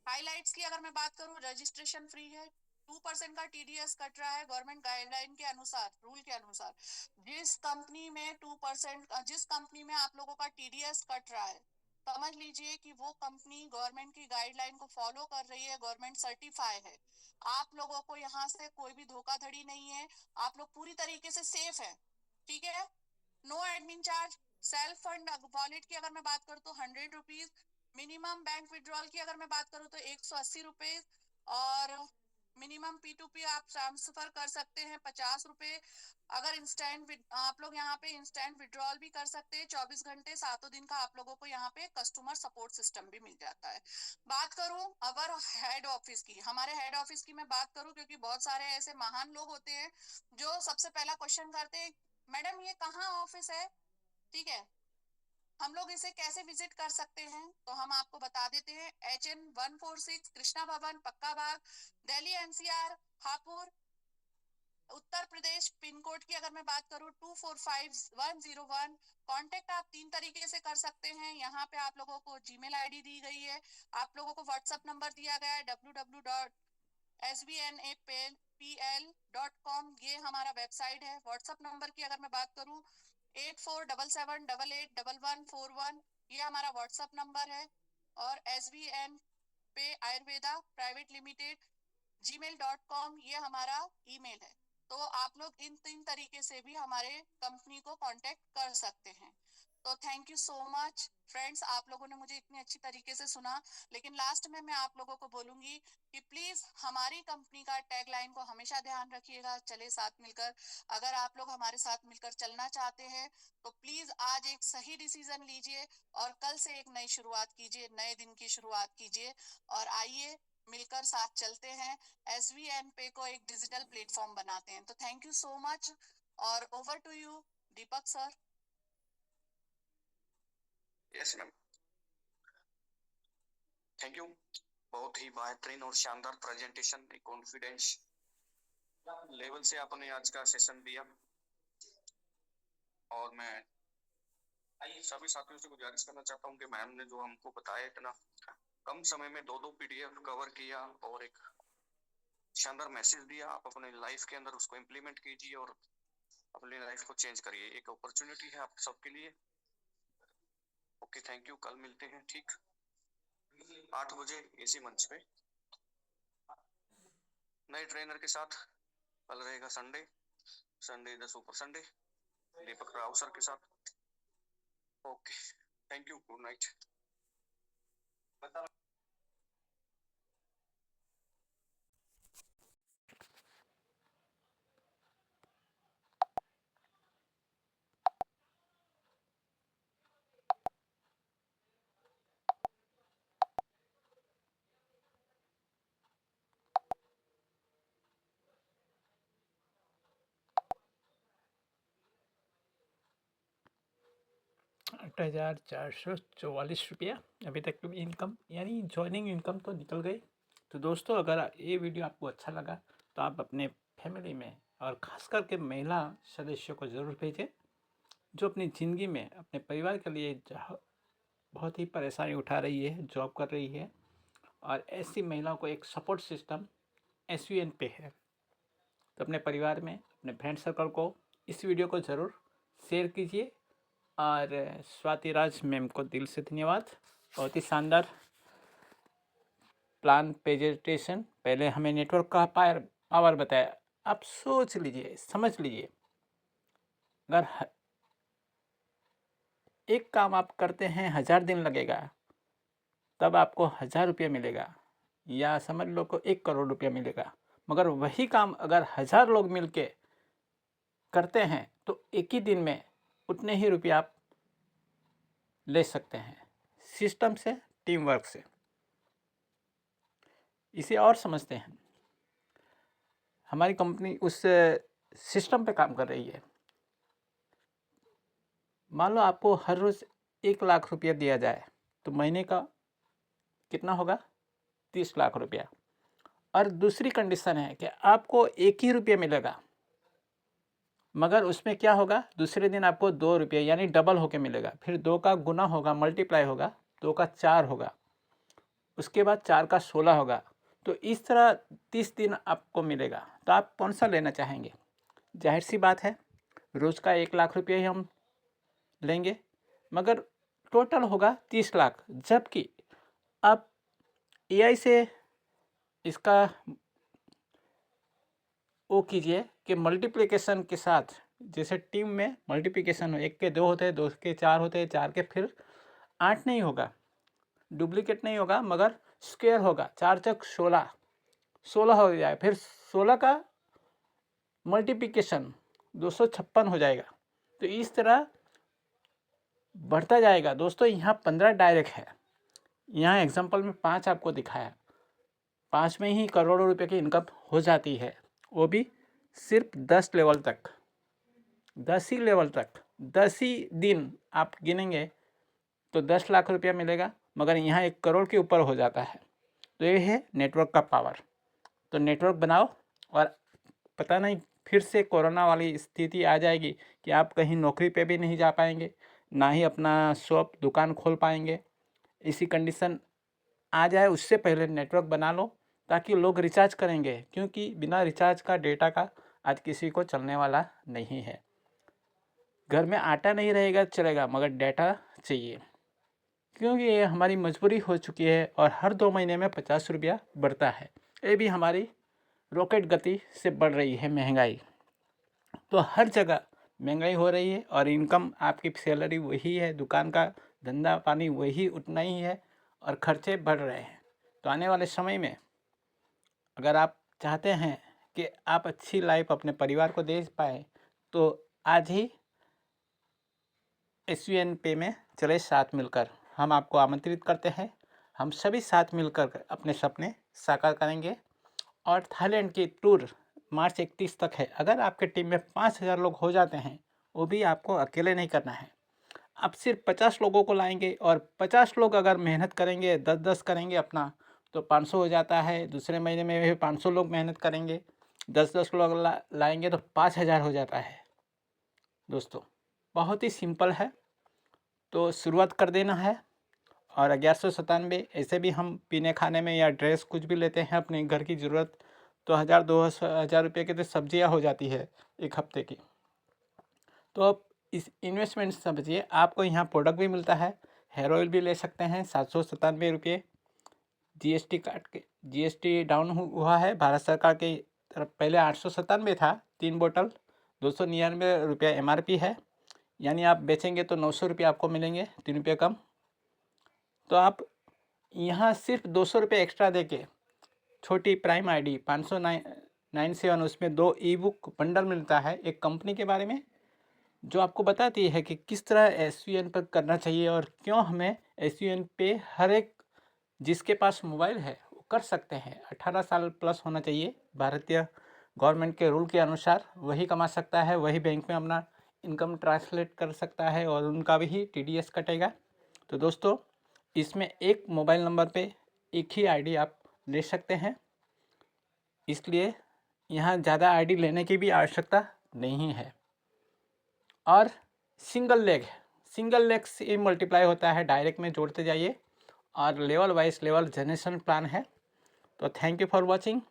हाइलाइट्स की अगर मैं बात करूं, रजिस्ट्रेशन फ्री है, 2% का टीडीएस कट रहा है गवर्नमेंट गाइडलाइन के अनुसार, रूल के अनुसार। जिस कंपनी में 2%, जिस कंपनी में आप लोगों का टीडीएस कट रहा है, समझ लीजिए कि वो कंपनी गवर्नमेंट की गाइडलाइन को फॉलो कर रही है, गवर्नमेंट सर्टिफाई है। आप लोगों को यहाँ से कोई भी धोखाधड़ी नहीं है, आप लोग पूरी तरीके से सेफ है। ठीक है, no admin charge. Self fund wallet की अगर मैं बात करूँ तो 100 रुपीज। मिनिमम बैंक विड्रॉल की अगर मैं बात करूँ तो 180 रुपए। और मिनिमम P2P आप ट्रांसफर कर सकते हैं 50 रुपए। अगर इंस्टेंट आप लोग यहाँ पे इंस्टेंट विड्रॉल भी कर सकते हैं, 24 घंटे 7 दिन का आप लोगों को यहाँ पे कस्टमर सपोर्ट सिस्टम भी मिल जाता है। बात करूं अगर हेड ऑफिस की, हमारे हेड ऑफिस की मैं बात करूं, क्योंकि बहुत सारे ऐसे महान लोग होते हैं जो सबसे पहला क्वेश्चन करते हैं, मैडम ये कहाँ ऑफिस है? ठीक है, हम लोग इसे कैसे विजिट कर सकते हैं? तो हम आपको बता देते हैं, HN146 कृष्णा भवन, पक्का बाग, Delhi NCR, Hapur, Uttar Pradesh. Pin code की अगर मैं बात करूं 245101। कांटेक्ट आप 3 तरीके से कर सकते हैं। यहाँ पे आप लोगों को जीमेल आईडी दी गई है, आप लोगों को व्हाट्सएप नंबर दिया गया है www.sbnapl.com, ये हमारा वेबसाइट है। व्हाट्सएप नंबर की अगर मैं बात करूं 8477881141, ये हमारा व्हाट्सएप नंबर है। और SBN पे आयुर्वेदा प्राइवेट लिमिटेड gmail.com, ये हमारा ईमेल है। तो आप लोग इन 3 तरीके से भी हमारे कंपनी को कांटेक्ट कर सकते हैं। तो thank you so much friends, आप लोगों ने मुझे इतनी अच्छी तरीके से सुना। लेकिन लास्ट में मैं आप लोगों को बोलूंगी कि प्लीज हमारी कंपनी का टैगलाइन को हमेशा ध्यान रखिएगा, चले साथ मिलकर। अगर आप लोग हमारे साथ मिलकर चलना चाहते हैं तो प्लीज आज एक सही डिसीजन लीजिए और कल से एक नई शुरुआत कीजिए, नए दिन की शुरुआत कीजिए, और आइए मिलकर साथ चलते हैं, SVN पे को एक डिजिटल प्लेटफॉर्म बनाते हैं। तो थैंक यू सो मच, और over to you Deepak sir. Yes ma'am, thank you. बहुत ही बेहतरीन और शानदार प्रेजेंटेशन, कॉन्फिडेंस लेवल से आपने आज का सेशन दिया। और मैं सभी साथियों से गुजारिश करना चाहता हूँ कि मैम ने जो हमको बताया, इतना कम समय में दो PDF कवर किया और एक शानदार मैसेज दिया, आप अपने लाइफ के अंदर उसको इम्प्लीमेंट कीजिए और अपनी लाइफ को चेंज करिए। एक अपॉर्चुनिटी है आप सबके लिए। Okay, thank you. कल मिलते हैं ठीक 8 बजे इसी मंच पे नए ट्रेनर के साथ। कल रहेगा Sunday, Sunday the super Sunday, Deepak Rao sir के साथ। Okay, thank you, good night. ₹8,444 अभी तक की इनकम, यानी जॉइनिंग इनकम तो निकल गई। तो दोस्तों, अगर ये वीडियो आपको अच्छा लगा तो आप अपने फैमिली में और ख़ास करके महिला सदस्यों को ज़रूर भेजें, जो अपनी ज़िंदगी में अपने परिवार के लिए बहुत ही परेशानी उठा रही है, जॉब कर रही है, और ऐसी महिलाओं को एक सपोर्ट सिस्टम SUN पे है। तो अपने परिवार में, अपने फ्रेंड सर्कल को इस वीडियो को ज़रूर शेयर कीजिए। और स्वाति राज मैम को दिल से धन्यवाद, बहुत ही शानदार प्लान प्रेजेंटेशन। पहले हमें नेटवर्क का पावर बताया। आप सोच लीजिए, समझ लीजिए, अगर एक काम आप करते हैं 1000 दिन लगेगा, तब आपको 1000 रुपये मिलेगा, या समझ लो को 1 करोड़ रुपया मिलेगा। मगर वही काम अगर 1000 लोग मिलके करते हैं तो एक ही दिन में उतने ही रुपये आप ले सकते हैं, सिस्टम से, टीम वर्क से। इसे और समझते हैं। हमारी कंपनी उस सिस्टम पे काम कर रही है। मान लो आपको हर रोज़ 1 लाख रुपया दिया जाए तो महीने का कितना होगा? 30 लाख रुपया। और दूसरी कंडीशन है कि आपको 1 ही रुपया मिलेगा, मगर उसमें क्या होगा, दूसरे दिन आपको 2 रुपये यानी डबल होके मिलेगा। फिर 2 का गुना होगा, मल्टीप्लाई होगा, 2 का 4 होगा, उसके बाद 4 का 16 होगा। तो इस तरह 30 दिन आपको मिलेगा। तो आप कौन सा लेना चाहेंगे? जाहिर सी बात है, रोज़ का 1 लाख रुपया ही हम लेंगे, मगर टोटल होगा 30 लाख। जबकि आप AI से इसका वो कीजिए कि मल्टीप्लिकेशन के साथ, जैसे टीम में मल्टीप्लिकेशन हो, 1 के 2 होते हैं, 2 के 4 होते हैं, 4 के फिर 8 नहीं होगा, डुप्लीकेट नहीं होगा, मगर स्क्वायर होगा। 4 चक 16, 16 हो जाए, फिर 16 का मल्टीप्लिकेशन 256 हो जाएगा। तो इस तरह बढ़ता जाएगा। दोस्तों, यहाँ 15 डायरेक्ट है, यहाँ एग्जांपल में 5 आपको दिखाया, 5 में ही करोड़ों रुपए की इनकम हो जाती है, वो भी सिर्फ 10 लेवल तक, 10 ही लेवल तक, 10 ही दिन आप गिनेंगे तो 10 लाख रुपया मिलेगा, मगर यहाँ 1 करोड़ के ऊपर हो जाता है। तो ये है नेटवर्क का पावर। तो नेटवर्क बनाओ, और पता नहीं फिर से कोरोना वाली स्थिति आ जाएगी कि आप कहीं नौकरी पे भी नहीं जा पाएंगे, ना ही अपना शॉप दुकान खोल पाएंगे। इसी कंडीशन आ जाए उससे पहले नेटवर्क बना लो, ताकि लोग रिचार्ज करेंगे, क्योंकि बिना रिचार्ज का डेटा का आज किसी को चलने वाला नहीं है। घर में आटा नहीं रहेगा चलेगा, मगर डेटा चाहिए, क्योंकि ये हमारी मजबूरी हो चुकी है। और हर 2 महीने में 50 रुपया बढ़ता है। ये भी हमारी रॉकेट गति से बढ़ रही है महंगाई। तो हर जगह महंगाई हो रही है, और इनकम आपकी सैलरी वही है, दुकान का धंधा पानी वही उतना ही है, और खर्चे बढ़ रहे हैं। तो आने वाले समय में अगर आप चाहते हैं कि आप अच्छी लाइफ अपने परिवार को दे पाए, तो आज ही SUN पे में चले साथ मिलकर। हम आपको आमंत्रित करते हैं, हम सभी साथ मिलकर अपने सपने साकार करेंगे। और थाईलैंड की टूर मार्च 31 तक है। अगर आपके टीम में 5000 लोग हो जाते हैं, वो भी आपको अकेले नहीं करना है, आप सिर्फ 50 लोगों को लाएंगे, और 50 लोग अगर मेहनत करेंगे, 10-10 करेंगे अपना, तो 500 हो जाता है। दूसरे महीने में भी 500 लोग मेहनत करेंगे, 10-10 लोग लाएंगे तो 5000 हो जाता है। दोस्तों, बहुत ही सिंपल है, तो शुरुआत कर देना है। और 1197 ऐसे भी हम पीने खाने में या ड्रेस कुछ भी लेते हैं अपने घर की ज़रूरत, तो 1000-2000 रुपये की तो सब्जियाँ हो जाती है 1 हफ्ते की। तो आप इस इन्वेस्टमेंट समझिए, आपको यहाँ प्रोडक्ट भी मिलता है, हेयर ऑयल भी ले सकते हैं 797 रुपये। GST काट के, GST डाउन हुआ है भारत सरकार की तरफ। पहले 897 था, 3 बोतल, 299 रुपया MRP है, यानी आप बेचेंगे तो 900 रुपये आपको मिलेंगे, 3 रुपये कम। तो आप यहाँ सिर्फ 200 रुपये एक्स्ट्रा देके छोटी प्राइम ID 597, उसमें 2 ई-बुक बंडल मिलता है एक कंपनी के बारे में, जो आपको बताती है कि किस तरह SUN पर करना चाहिए, और क्यों हमें SUN पे हर एक जिसके पास मोबाइल है वो कर सकते हैं। 18 साल प्लस होना चाहिए, भारतीय गवर्नमेंट के रूल के अनुसार, वही कमा सकता है, वही बैंक में अपना इनकम ट्रांसलेट कर सकता है और उनका भी TDS कटेगा। तो दोस्तों, इसमें एक मोबाइल नंबर पे एक ही आईडी आप ले सकते हैं, इसलिए यहाँ ज़्यादा आईडी लेने की भी आवश्यकता नहीं है। और सिंगल लेग से मल्टीप्लाई होता है, डायरेक्ट में जोड़ते जाइए, और level wise level generation plan है। तो थैंक यू फॉर वॉचिंग।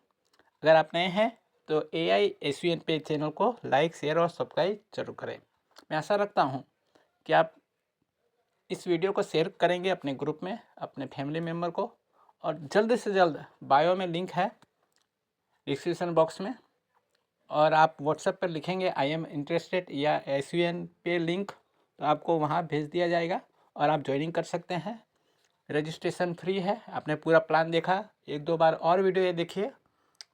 अगर आप नए हैं तो AI SVN पे चैनल को लाइक, शेयर और सब्सक्राइब जरूर करें। मैं आशा रखता हूँ कि आप इस वीडियो को शेयर करेंगे अपने ग्रुप में, अपने फैमिली मेम्बर को, और जल्द से जल्द बायो में लिंक है डिस्क्रिप्शन बॉक्स में, और आप व्हाट्सएप पर लिखेंगे आई एम इंटरेस्टेड या SVN पे लिंक, तो आपको वहाँ भेज दिया जाएगा और आप ज्वाइनिंग कर सकते हैं। रजिस्ट्रेशन फ्री है। आपने पूरा प्लान देखा, एक दो बार और वीडियो ये देखिए,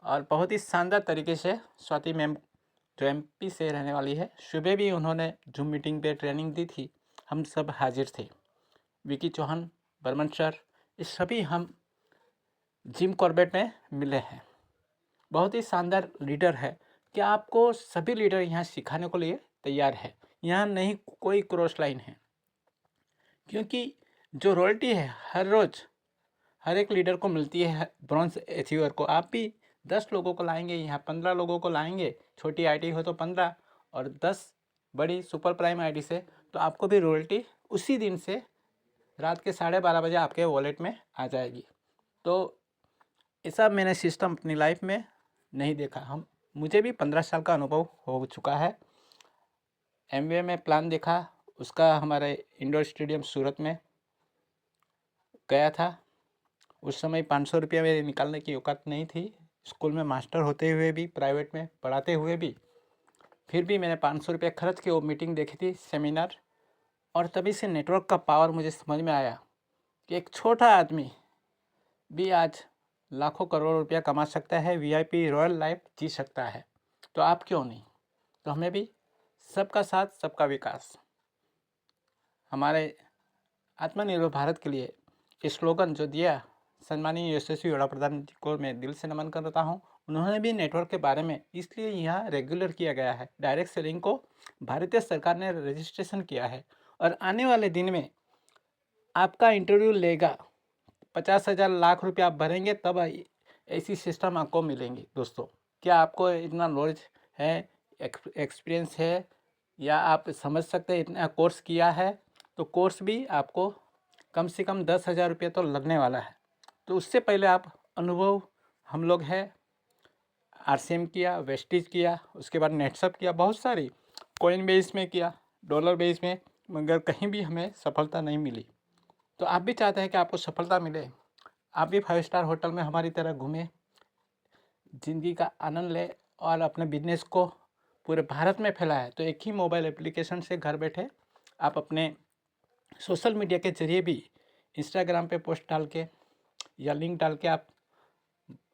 और बहुत ही शानदार तरीके से स्वाति मैम जो MP से रहने वाली है, सुबह भी उन्होंने जूम मीटिंग पे ट्रेनिंग दी थी, हम सब हाजिर थे। विकी चौहान, बर्मन सर, ये सभी हम जिम कॉर्बेट में मिले हैं। बहुत ही शानदार लीडर है कि आपको सभी लीडर यहाँ सिखाने को लिए तैयार है। यहाँ नहीं कोई क्रॉस लाइन है, क्योंकि जो रॉयल्टी है हर रोज़ हर एक लीडर को मिलती है, ब्रॉन्ज अचीवर को। आप भी 10 लोगों को लाएंगे यहाँ, 15 लोगों को लाएंगे, छोटी आईडी हो तो 15 और 10 बड़ी सुपर प्राइम आईडी से, तो आपको भी रॉयल्टी उसी दिन से रात के 12:30 बजे आपके वॉलेट में आ जाएगी। तो ऐसा मैंने सिस्टम अपनी लाइफ में नहीं देखा। मुझे भी 15 साल का अनुभव हो चुका है। MBA में प्लान देखा, उसका हमारे इंडोर स्टेडियम सूरत में गया था। उस समय 500 रुपया मेरे निकालने की औकात नहीं थी। स्कूल में मास्टर होते हुए भी, प्राइवेट में पढ़ाते हुए भी, फिर भी मैंने 500 रुपया खर्च के वो मीटिंग देखी थी, सेमिनार, और तभी से नेटवर्क का पावर मुझे समझ में आया कि एक छोटा आदमी भी आज लाखों करोड़ रुपया कमा सकता है, VIP रॉयल लाइफ जी सकता है। तो आप क्यों नहीं? तो हमें भी सबका साथ सबका विकास, हमारे आत्मनिर्भर भारत के लिए ये स्लोगन जो दिया सम्मानीय यशस्वी वड़ा प्रधान जी को मैं दिल से नमन करता हूँ। उन्होंने भी नेटवर्क के बारे में इसलिए यहाँ रेगुलर किया गया है। डायरेक्ट सेलिंग को भारतीय सरकार ने रजिस्ट्रेशन किया है, और आने वाले दिन में आपका इंटरव्यू लेगा, 50,000 लाख रुपया आप भरेंगे तब ऐसी सिस्टम आपको मिलेंगी। दोस्तों, क्या आपको इतना नॉलेज है, एक्सपीरियंस है, या आप समझ सकते हैं इतना कोर्स किया है? तो कोर्स भी आपको कम से कम 10,000 रुपये तो लगने वाला है। तो उससे पहले आप अनुभव, हम लोग है RCM किया, वेस्टिज किया, उसके बाद नेटसअप किया, बहुत सारी कॉइन बेस में किया, डॉलर बेस में, मगर कहीं भी हमें सफलता नहीं मिली। तो आप भी चाहते हैं कि आपको सफलता मिले, आप भी 5 स्टार होटल में हमारी तरह घूमें, ज़िंदगी का आनंद लें और अपने बिजनेस को पूरे भारत में फैलाएं। तो एक ही मोबाइल एप्लीकेशन से घर बैठे आप अपने सोशल मीडिया के जरिए भी, इंस्टाग्राम पे पोस्ट डाल के या लिंक डाल के आप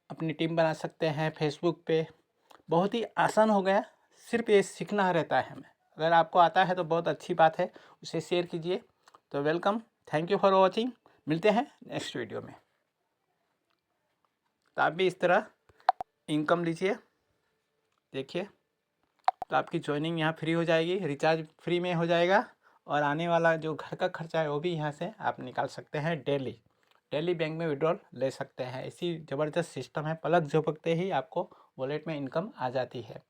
अपनी टीम बना सकते हैं। फेसबुक पे बहुत ही आसान हो गया, सिर्फ ये सीखना रहता है हमें। अगर आपको आता है तो बहुत अच्छी बात है, उसे शेयर कीजिए। तो welcome, thank you for watching. मिलते हैं नेक्स्ट वीडियो में। तो आप भी इस तरह इनकम लीजिए, देखिए, तो आपकी ज्वाइनिंग यहाँ फ्री हो जाएगी, रिचार्ज फ्री में हो जाएगा, और आने वाला जो घर का खर्चा है वो भी यहाँ से आप निकाल सकते हैं। डेली बैंक में विड्रॉल ले सकते हैं। ऐसी ज़बरदस्त सिस्टम है, पलक झपकते ही आपको वॉलेट में इनकम आ जाती है।